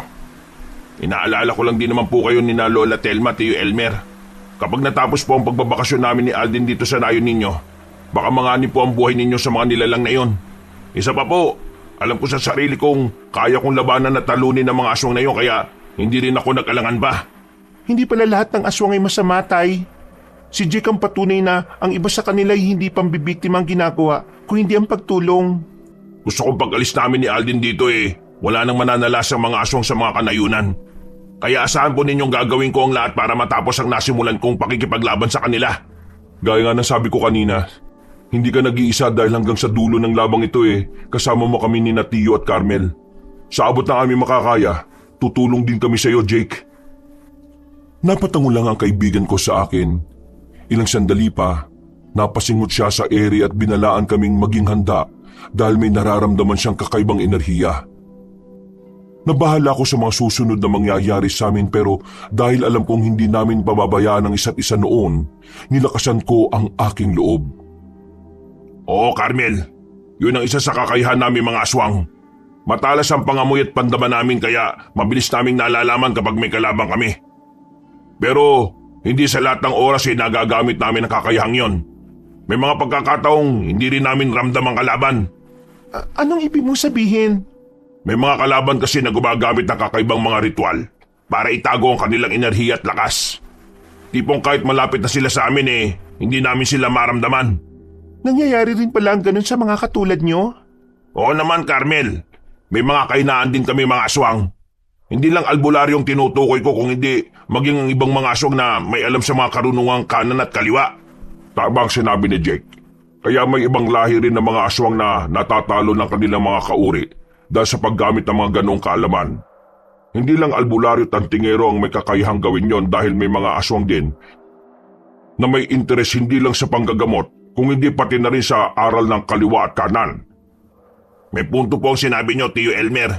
Inaalala ko lang din naman po kayo ni na Lola Telma, Tio Elmer. Kapag natapos po ang pagbabakasyon namin ni Alden dito sa nayo ninyo, baka manganib po ang buhay ninyo sa mga nilalang na yon. Isa pa po, alam ko sa sarili kong kaya kong labanan at talunin ng mga aswang na yon kaya hindi rin ako nag-alangan pa. Hindi pala lahat ng aswang ay masama, Tay. Si Jake ang patunay na ang iba sa kanila ay hindi pambibiktima ang ginagawa kung hindi ang pagtulong. Gusto kong pag-alis namin ni Alden dito wala nang mananalasang mga aswang sa mga kanayunan. Kaya asahan po ninyong gagawin ko ang lahat para matapos ang nasimulan kong pakikipaglaban sa kanila. Gaya nga ng sabi ko kanina, hindi ka nag-iisa dahil hanggang sa dulo ng labang ito kasama mo kami ni Tio at Carmel. Sa abot ng aming makakaya, tutulong din kami sa iyo, Jake. Napatango lang ang kaibigan ko sa akin. Ilang sandali pa, napasingot siya sa ere at binalaan kaming maging handa dahil may nararamdaman siyang kakaibang enerhiya. Nabahala ako sa mga susunod na mangyayari sa amin pero dahil alam kong hindi namin pababayaan ang isa't isa noon, nilakasan ko ang aking loob. Oo, Carmel. Yun ang isa sa kakayahan namin mga aswang. Matalas ang pangamoy at pandaman namin kaya mabilis naming nalalaman kapag may kalabang kami. Pero hindi sa lahat ng oras nagagamit namin ang kakayahang yon. May mga pagkakataong hindi rin namin ramdam ang kalaban. Anong ibig mong sabihin? May mga kalaban kasi na gumagamit ng kakaibang mga ritual para itago ang kanilang enerhiya at lakas. Tipong kahit malapit na sila sa amin hindi namin sila maramdaman. Nangyayari rin pala ang ganun sa mga katulad nyo? Oo naman, Carmel. May mga kahinaan din kami mga aswang. Hindi lang albularyong tinutukoy ko kung hindi maging ang ibang mga aswang na may alam sa mga karunungang kanan at kaliwa. Tama ang sinabi ni Jake. Kaya may ibang lahi rin ng mga aswang na natatalo ng kanilang mga kauri dahil sa paggamit ng mga ganong kaalaman. Hindi lang albularyo at tingero ang may kakayahang gawin yon dahil may mga aswang din na may interes hindi lang sa panggagamot kung hindi pati na rin sa aral ng kaliwa at kanan. May punto po ang sinabi nyo, Tio Elmer.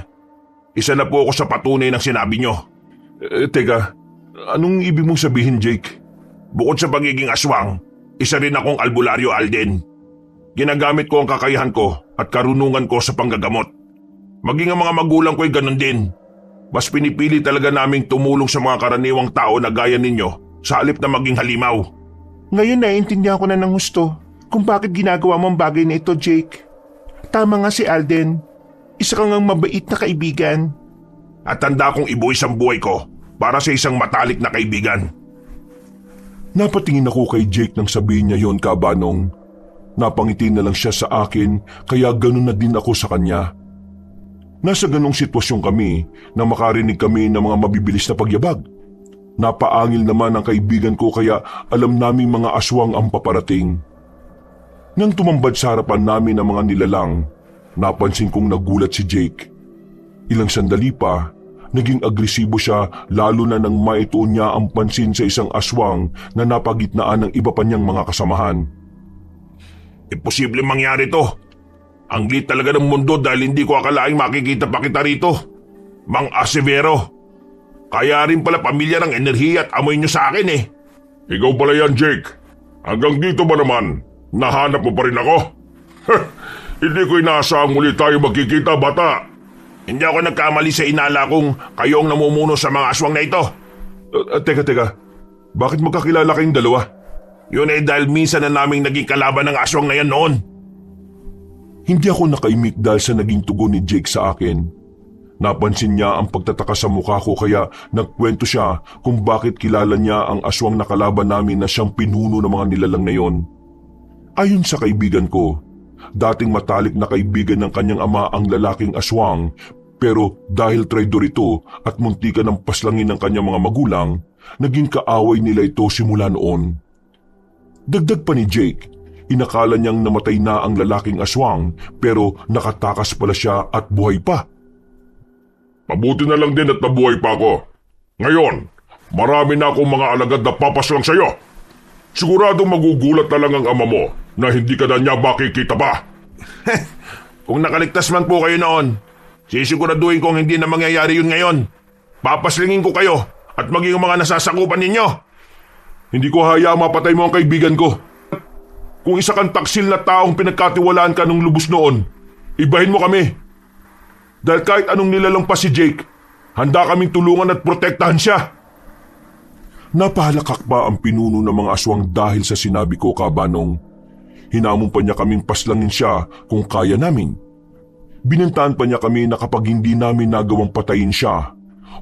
Isa na po ako sa patunay ng sinabi nyo. Teka, anong ibig mong sabihin, Jake? Bukod sa pagiging aswang, Isa rin akong albularyo, Alden. Ginagamit ko ang kakayahan ko at karunungan ko sa panggagamot. Maging ang mga magulang ko ay ganun din. Mas pinipili talaga naming tumulong sa mga karaniwang tao na gaya ninyo sa halip na maging halimaw. Ngayon naiintindihan ko na ng husto kung bakit ginagawa mo ang bagay na ito, Jake. Tama nga si Alden. Isa kang ang mabait na kaibigan. At handa kong ibuwis ang buhay ko para sa isang matalik na kaibigan. Napatingin ako kay Jake nang sabihin niya yon, Kabanong. Napangiti na lang siya sa akin kaya ganun na din ako sa kanya. Nasa ganong sitwasyon kami na makarinig kami ng mga mabibilis na pagyabag. Napaangil naman ang kaibigan ko kaya alam naming mga aswang ang paparating. Nang tumambad sa harapan namin ang mga nilalang, napansin kong nagulat si Jake. Ilang sandali pa, naging agresibo siya lalo na nang maituon niya ang pansin sa isang aswang na napagitnaan ng iba pa niyang mga kasamahan. Imposible mangyari to. Ang lit talaga ng mundo dahil hindi ko akalaing makikita pa kita rito. Mang Asevero. Kaya rin pala pamilya ng enerhiya at amoy niyo sa akin eh. Ikaw pala yan, Jake. Hanggang dito ba naman? Nahanap mo pa rin ako? Hindi ko inaasahang muli tayo magkikita, bata. Hindi ako nagkamali sa inala kong kayo ang namumuno sa mga aswang na ito. Teka. Bakit magkakilala kayong dalawa? Yun ay dahil minsan na naming naging kalaban ng aswang na yan noon. Hindi ako nakaimik dahil sa naging tugon ni Jake sa akin. Napansin niya ang pagtataka sa mukha ko kaya nagkwento siya kung bakit kilala niya ang aswang na kalaban namin na siyang pinuno ng mga nilalang na yon. Ayon sa kaibigan ko, dating matalik na kaibigan ng kanyang ama ang lalaking aswang, pero dahil traidor ito at muntikan ng paslangin ng kanyang mga magulang, naging kaaway nila ito simula noon. Dagdag pa ni Jake, inakala niyang namatay na ang lalaking aswang pero nakatakas pala siya at buhay pa. Mabuti na lang din at nabuhay pa ako. Ngayon, marami na akong mga alagad na papaslang sa'yo. Siguradong magugulat na lang ang ama mo na hindi ka na niya makikita pa. Kung nakaligtas man po kayo noon, sisiguraduhin kong hindi na mangyayari yun ngayon. Papaslingin ko kayo at maging mga nasasakupan ninyo. Hindi ko hayaang mapatay mo ang kaibigan ko. Kung isa kang taksil na taong pinagkatiwalaan ka nung lubos noon, ibahin mo kami. Dahil kahit anong nilalampas si Jake, handa kaming tulungan at protektahan siya. Napahalakak pa ang pinuno ng mga aswang dahil sa sinabi ko, Kabanong. Hinamon pa niya kaming paslangin siya kung kaya namin. Binantaan pa niya kami na kapag hindi namin nagawang patayin siya,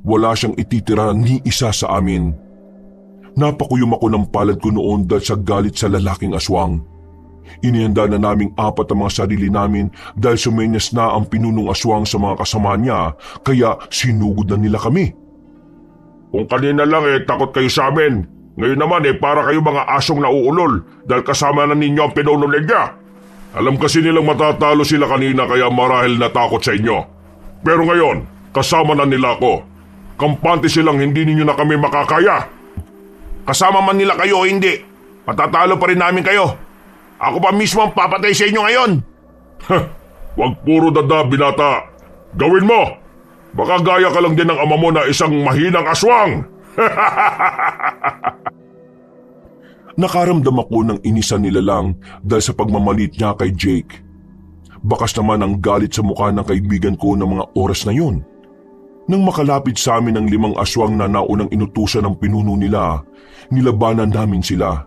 wala siyang ititira ni isa sa amin. Napakuyom ako ng palad ko noon dahil sa galit sa lalaking aswang. Inihanda na naming apat ang mga sarili namin dahil sumenyas na ang pinunong aswang sa mga kasama niya kaya sinugod na nila kami. Kung kanina lang takot kayo sa amin. Ngayon naman para kayo mga asong nauulol dahil kasama na ninyo ang pinuno ninyo. Alam kasi nilang matatalo sila kanina kaya marahil natakot sa inyo. Pero ngayon, kasama na nila ako. Kampante silang hindi ninyo na kami makakaya. Kasama man nila kayo o hindi, matatalo pa rin namin kayo. Ako pa mismo ang papatay sa inyo ngayon. Huwag puro dada, binata. Gawin mo! Baka gaya ka lang din ng ama mo na isang mahinang aswang. Nakaramdam ako ng inisan nila lang dahil sa pagmamalit niya kay Jake. Bakas naman ang galit sa mukha ng kaibigan ko ng mga oras na yun. Nang makalapit sa amin ang 5 aswang na naunang inutusan ng pinuno nila, nilabanan namin sila.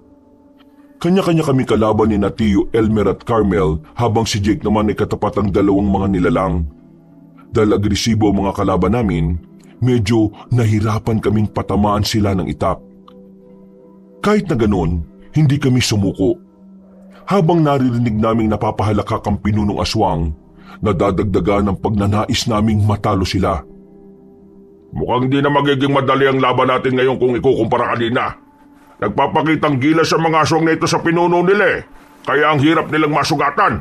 Kanya-kanya kami kalaban ni Tio, Elmer at Carmel habang si Jake naman ay katapat ang 2 mga nilalang. Dahil agresibo ang mga kalaban namin, medyo nahirapan kaming patamaan sila ng itak. Kahit na ganon, hindi kami sumuko. Habang naririnig naming napapahalakak ang pinunong aswang, nadadagdagan ang pagnanais naming matalo sila. Mukhang di na magiging madali ang laban natin ngayon kung ikukumpara kanina. Nagpapakitang gilas sa mga aswang na ito sa pinuno nila kaya ang hirap nilang masugatan.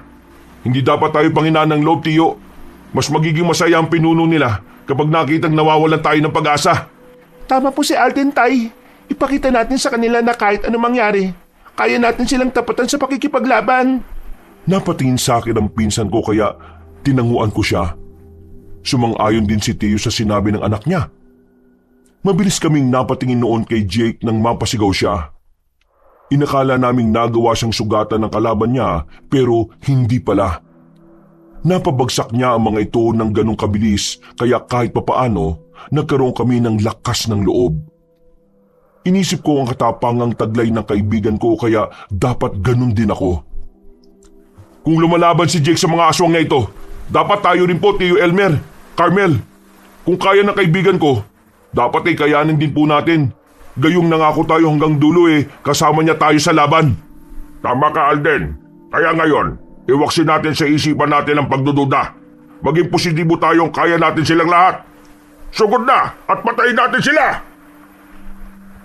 Hindi dapat tayo panghinaan ng loob, Tio. Mas magiging masaya ang pinuno nila kapag nakitang nawawalan tayo ng pag-asa. Tama po si Alden, Tay. Ipakita natin sa kanila na kahit anong mangyari, kaya natin silang tapatan sa pakikipaglaban. Napatingin sa akin ang pinsan ko kaya tinanguan ko siya. Sumang-ayon din si Tio sa sinabi ng anak niya. Mabilis kaming napatingin noon kay Jake nang mapasigaw siya. Inakala naming nagawa siyang sugatan ng kalaban niya pero hindi pala. Napabagsak niya ang mga ito ng ganong kabilis kaya kahit papaano nagkaroon kami ng lakas ng loob. Inisip ko ang katapangang taglay ng kaibigan ko kaya dapat ganun din ako. Kung lumalaban si Jake sa mga aswang na ito, dapat tayo rin po, Tio Elmer, Carmel. Kung kaya ng kaibigan ko, dapat ay kayanin din po natin. Gayong nangako tayo hanggang dulo kasama niya tayo sa laban. Tama ka, Alden. Kaya ngayon, iwaksin natin sa isipan natin ang pagdududa. Maging positibo tayong kaya natin silang lahat. Sugod na at patayin natin sila!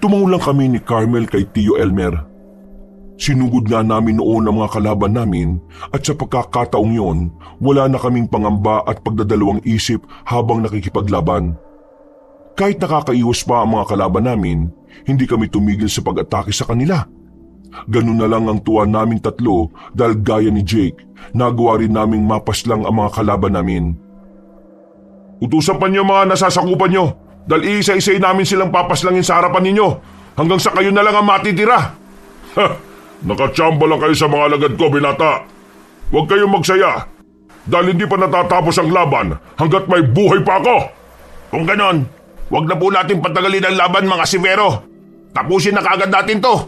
Tumango lang kami ni Carmel kay Tio Elmer. Sinugod nga namin noon ang mga kalaban namin at sa pagkakataong yon, wala na kaming pangamba at pagdadalawang isip habang nakikipaglaban. Kahit nakakaiwas pa ang mga kalaban namin, hindi kami tumigil sa pag-atake sa kanila. Ganun na lang ang tuwa naming tatlo dahil gaya ni Jake, nagawa rin naming mapaslang ang mga kalaban namin. Utusan pa niyo mga nasasakupan niyo dahil isa-isay namin silang papaslangin sa harapan ninyo hanggang sa kayo na lang ang matitira. Ha! Nakachamba lang kayo sa mga alagad ko, binata. Huwag kayong magsaya dahil hindi pa natatapos ang laban hanggat may buhay pa ako. Kung ganon, huwag na po natin patagalin ang laban, mga Severo. Tapusin na kaagad natin to.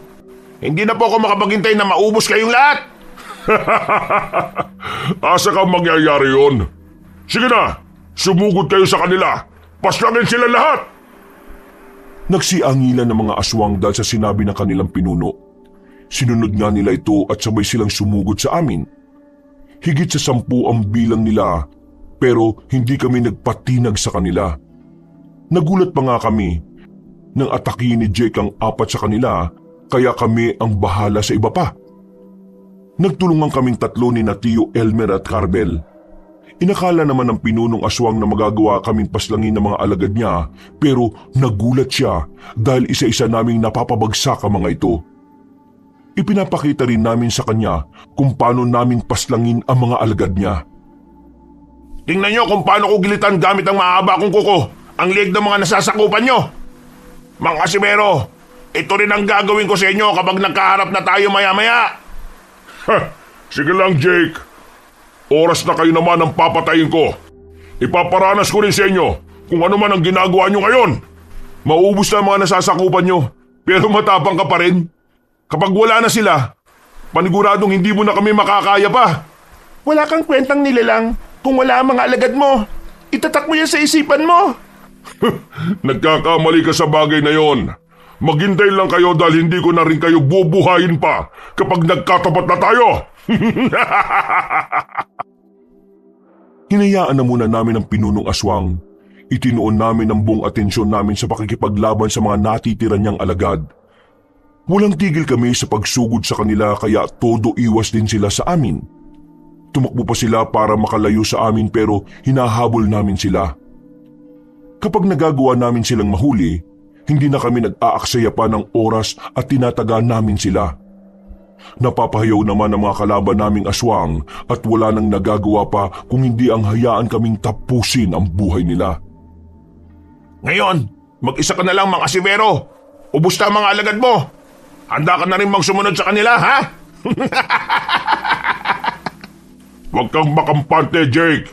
Hindi na po ako makapaghintay na maubos kayong lahat. Asa kang mangyayari yun? Sige na, sumugod kayo sa kanila. Paslangin sila lahat. Nagsiangilan ng mga aswang dahil sa sinabi ng kanilang pinuno. Sinunod nga nila ito at sabay silang sumugod sa amin. Higit sa 10 ang bilang nila pero hindi kami nagpatinag sa kanila. Nagulat pa nga kami nang atakihin ni Jake ang 4 sa kanila kaya kami ang bahala sa iba pa. Nagtulungan kaming tatlo ni Tio Elmer at Carmel. Inakala naman ng pinunong aswang na magagawa kaming paslangin ng mga alagad niya pero nagulat siya dahil isa-isa naming napapabagsak ang mga ito. Ipinapakita rin namin sa kanya kung paano naming paslangin ang mga alagad niya. Tingnan niyo kung paano ko gilitan gamit ang mahaba kong kuko ang liig ng mga nasasakupan niyo. Mga Severo, ito rin ang gagawin ko sa inyo kapag nagkaharap na tayo maya-maya. Sige lang, Jake. Oras na kayo naman ang papatayin ko. Ipaparanas ko rin sa inyo kung ano man ang ginagawa nyo ngayon. Maubos na ang mga nasasakupan nyo, pero matapang ka pa rin. Kapag wala na sila, paniguradong hindi mo na kami makakaya pa. Wala kang kwentang nilalang kung wala ang mga alagad mo. Itatak mo yan sa isipan mo. Nagkakamali ka sa bagay na yon. Maghintay lang kayo dahil hindi ko na rin kayo bubuhayin pa kapag nagkatapat na tayo. Hinayaan na muna namin ang pinunong aswang. Itinuon namin ang buong atensyon namin sa pakikipaglaban sa mga natitira niyang alagad. Walang tigil kami sa pagsugod sa kanila kaya todo iwas din sila sa amin. Tumakbo pa sila para makalayo sa amin pero hinahabol namin sila. Kapag nagagawa namin silang mahuli, hindi na kami nag-aaksaya pa ng oras at tinataga namin sila. Napapahayaw naman ang mga kalaban naming aswang at wala nang nagagawa pa kung hindi ang hayaan kaming tapusin ang buhay nila. Ngayon, mag-isa ka na lang, mga Severo. Ubus na ang mga alagad mo. Handa ka na rin sumunod sa kanila, ha? Huwag kang makampante, Jake.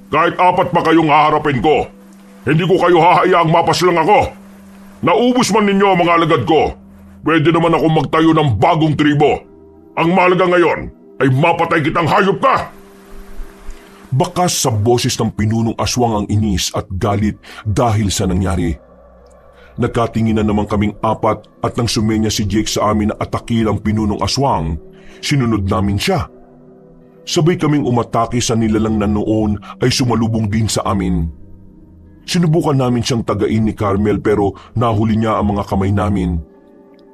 Kahit 4 pa kayong haharapin ko, hindi ko kayo hahayaang mapaslang ako. Naubos man ninyo ang mga alagad ko, pwede naman ako magtayo ng bagong tribo. Ang mahalaga ngayon ay mapatay kitang hayop ka! Bakas sa boses ng pinunong aswang ang inis at galit dahil sa nangyari. Nagkatinginan naman kaming 4 at nang sumenya si Jake sa amin na atakil ang pinunong aswang, sinunod namin siya. Sabay kaming umatake sa nilalang na noon ay sumalubong din sa amin. Sinubukan namin siyang tagain ni Carmel pero nahuli niya ang mga kamay namin.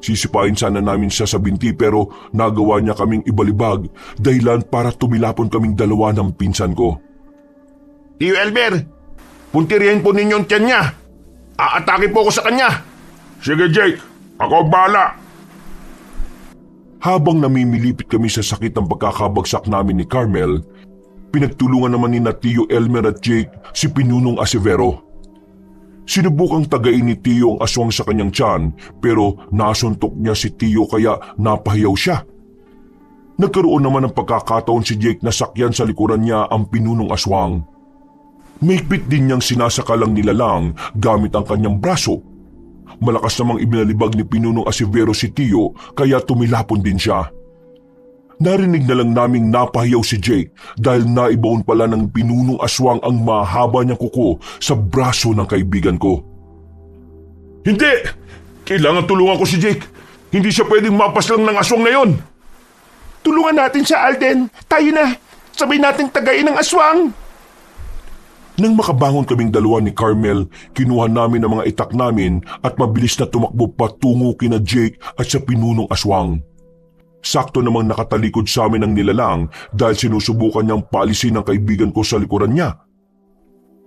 Sisipain sana namin siya sa binti pero nagawa niya kaming ibalibag dahilan para tumilapon kaming dalawa ng pinsan ko. Tio Elmer, puntirihin po ninyo ang tiyan niya. Aatake po ako sa kanya. Sige, Jake. Ako ang bahala. Habang namimilipit kami sa sakit ng pagkakabagsak namin ni Carmel, pinagtulungan naman ni Tio Elmer at Jake si Pinunong Severo. Sinubukang tagain ni Tio ang aswang sa kanyang tiyan pero nasuntok niya si Tio kaya napahiyaw siya. Nagkaroon naman ng pagkakataon si Jake na sakyan sa likuran niya ang pinunong aswang. Mahigpit din niyang sinasakalang nilalang gamit ang kanyang braso. Malakas namang ibinalibag ni pinunong asivero si Tio kaya tumilapon din siya. Narinig na lang naming napahiyaw si Jake dahil naibaon pala ng pinunong aswang ang mahaba niyang kuko sa braso ng kaibigan ko. Hindi! Kailangan tulungan ko si Jake. Hindi siya pwedeng mapas lang ng aswang na yon. Tulungan natin siya, Alden. Tayo na. Sabay nating tagayin ang aswang. Nang makabangon kaming dalawa ni Carmel, kinuha namin ang mga itak namin at mabilis na tumakbo patungo kina Jake at sa pinunong aswang. Sakto namang nakatalikod sa amin ang nilalang dahil sinusubukan niyang paalisin ang kaibigan ko sa likuran niya.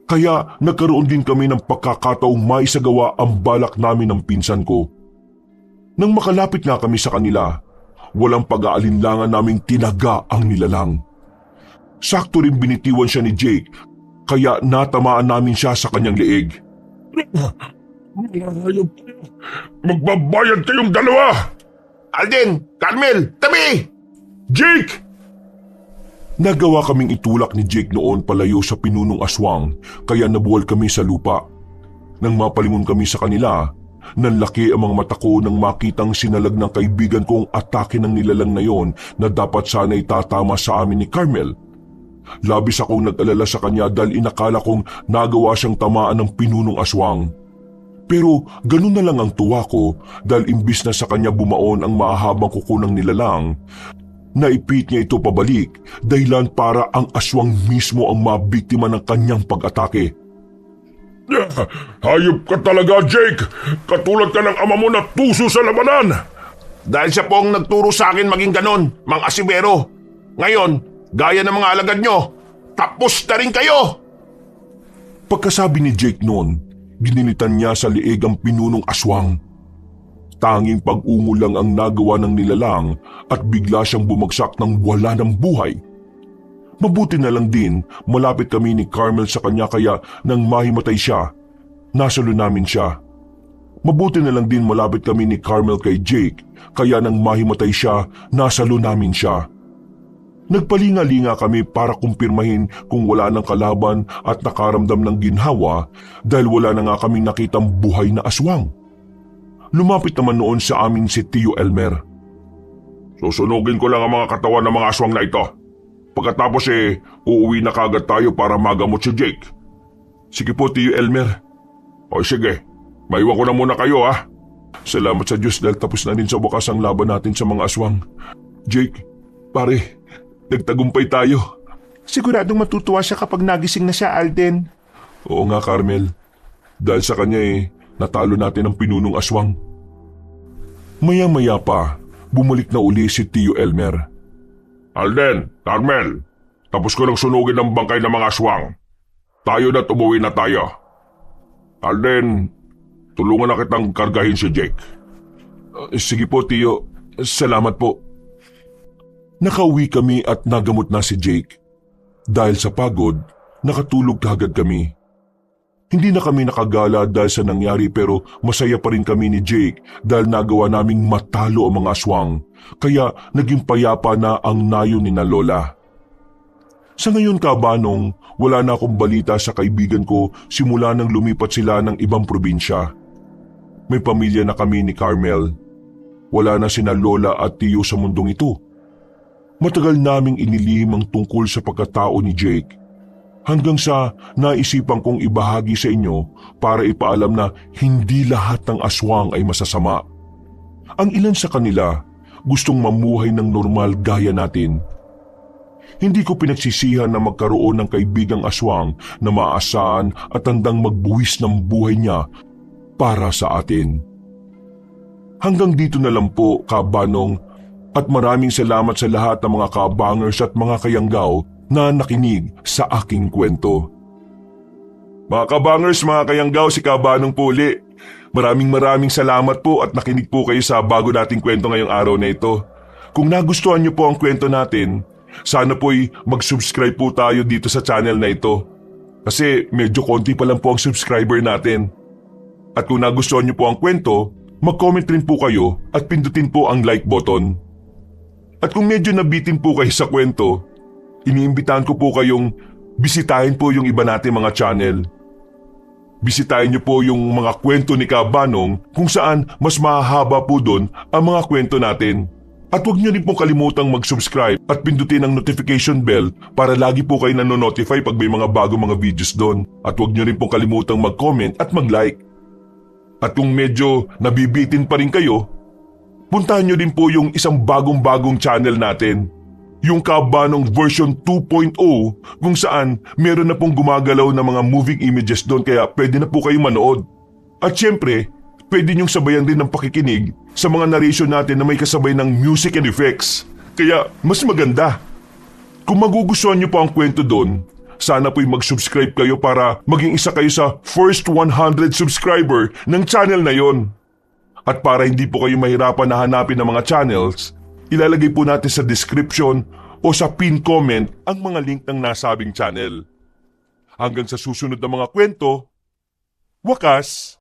Kaya nagkaroon din kami ng pagkakataong maisagawa ang balak namin ng pinsan ko. Nang makalapit na kami sa kanila, walang pag-aalinlangan naming tinaga ang nilalang. Sakto rin binitiwan siya ni Jake kaya natamaan namin siya sa kanyang leeg. Magbabayad kayong dalawa! Alden! Carmel! Tabi! Jake! Nagawa kaming itulak ni Jake noon palayo sa pinunong aswang kaya nabuwal kami sa lupa. Nang mapalingon kami sa kanila, nanlaki ang mga mata ko nang makitang sinalag ng kaibigan kong atake ng nilalang na yon na dapat sana'y tatama sa amin ni Carmel. Labis akong nag-alala sa kanya dahil inakala kong nagawa siyang tamaan ng pinunong aswang. Pero ganun na lang ang tuwa ko dahil imbis na sa kanya bumaon ang mahahabang kuko ng nilalang, naipit niya ito pabalik dahilan para ang aswang mismo ang mabiktima ng kanyang pag-atake. Hayop ka talaga, Jake! Katulad ka ng ama mo na tuso sa labanan! Dahil siya po ang nagturo sa akin maging ganon, Mang Asivero. Ngayon, gaya ng mga alagad nyo, tapos na rin kayo! Pagkasabi ni Jake noon, ginilitan niya sa liig ang pinunong aswang. Tanging pag-ungo lang ang nagawa ng nilalang at bigla siyang bumagsak ng wala ng buhay. Mabuti na lang din, malapit kami ni Carmel sa kanya kaya nang mahimatay siya, nasalo namin siya. Mabuti na lang din malapit kami ni Carmel kay Jake kaya nang mahimatay siya, nasalo namin siya. Nagpalinga-linga kami para kumpirmahin kung wala ng kalaban at nakaramdam ng ginhawa dahil wala na nga kaming nakitang buhay na aswang. Lumapit naman noon sa amin si Tio Elmer. Susunugin ko lang ang mga katawan ng mga aswang na ito. Pagkatapos uuwi na kagad tayo para magamot si Jake. Sige po, Tio Elmer. O sige, maiwan ko na muna kayo ha. Salamat sa Diyos dahil tapos na rin sa wakas ang laban natin sa mga aswang. Jake, pare, nagtagumpay tayo. Siguradong matutuwa siya kapag nagising na siya, Alden. Oo nga, Carmel. Dahil sa kanya natalo natin ang pinunong aswang. Maya-maya pa, bumalik na uli si Tio Elmer. Alden, Carmel, tapos ko lang sunugin ang bangkay ng mga aswang. Tayo na't umuwi na tayo. Alden, tulungan na kitang kargahin si Jake. Sige po, Tio. Salamat po. Nakauwi kami at nagamot na si Jake. Dahil sa pagod, nakatulog kagad kami. Hindi na kami nakagala dahil sa nangyari pero masaya pa rin kami ni Jake dahil nagawa naming matalo ang mga aswang. Kaya naging payapa na ang nayo ni na Lola. Sa ngayon, Kabanong, wala na akong balita sa kaibigan ko simula nang lumipat sila ng ibang probinsya. May pamilya na kami ni Carmel. Wala na sina Lola at Tio sa mundong ito. Matagal naming inilihim ang tungkol sa pagkatao ni Jake. Hanggang sa naisipan kong ibahagi sa inyo para ipaalam na hindi lahat ng aswang ay masasama. Ang ilan sa kanila gustong mamuhay ng normal gaya natin. Hindi ko pinagsisihan na magkaroon ng kaibigang aswang na maaasahan at handang magbuwis ng buhay niya para sa atin. Hanggang dito na lang po, Kabanong, at maraming salamat sa lahat ng mga kabangers at mga kayanggaw na nakinig sa aking kwento. Mga kabangers, mga kayanggaw, si Kabanong po uli. Maraming salamat po at nakinig po kayo sa bago nating kwento ngayong araw na ito. Kung nagustuhan niyo po ang kwento natin, sana po'y mag-subscribe po tayo dito sa channel na ito. Kasi medyo konti pa lang po ang subscriber natin. At kung nagustuhan niyo po ang kwento, mag-comment rin po kayo at pindutin po ang like button. At kung medyo nabitin po kayo sa kwento, iniimbitahan ko po kayong bisitahin po yung iba nating mga channel. Bisitahin niyo po yung mga kwento ni Kabanong kung saan mas mahahaba po doon ang mga kwento natin. At huwag niyo rin pong kalimutang mag-subscribe at pindutin ang notification bell para lagi po kayo nanonotify pag may mga bago mga videos doon. At huwag niyo rin pong kalimutang mag-comment at mag-like. At kung medyo nabibitin pa rin kayo, puntahan niyo din po yung isang bagong-bagong channel natin. Yung Kabanong version 2.0 kung saan meron na pong gumagalaw na mga moving images doon kaya pwede na po kayong manood. At syempre, pwede niyong sabayan din ng pakikinig sa mga narration natin na may kasabay ng music and effects. Kaya mas maganda. Kung magugustuhan niyo po ang kwento doon, sana po'y mag-subscribe kayo para maging isa kayo sa first 100 subscriber ng channel na yon. At para hindi po kayo mahirapan na hanapin ang mga channels, ilalagay po natin sa description o sa pin comment ang mga link ng nasabing channel. Hanggang sa susunod na mga kwento, wakas!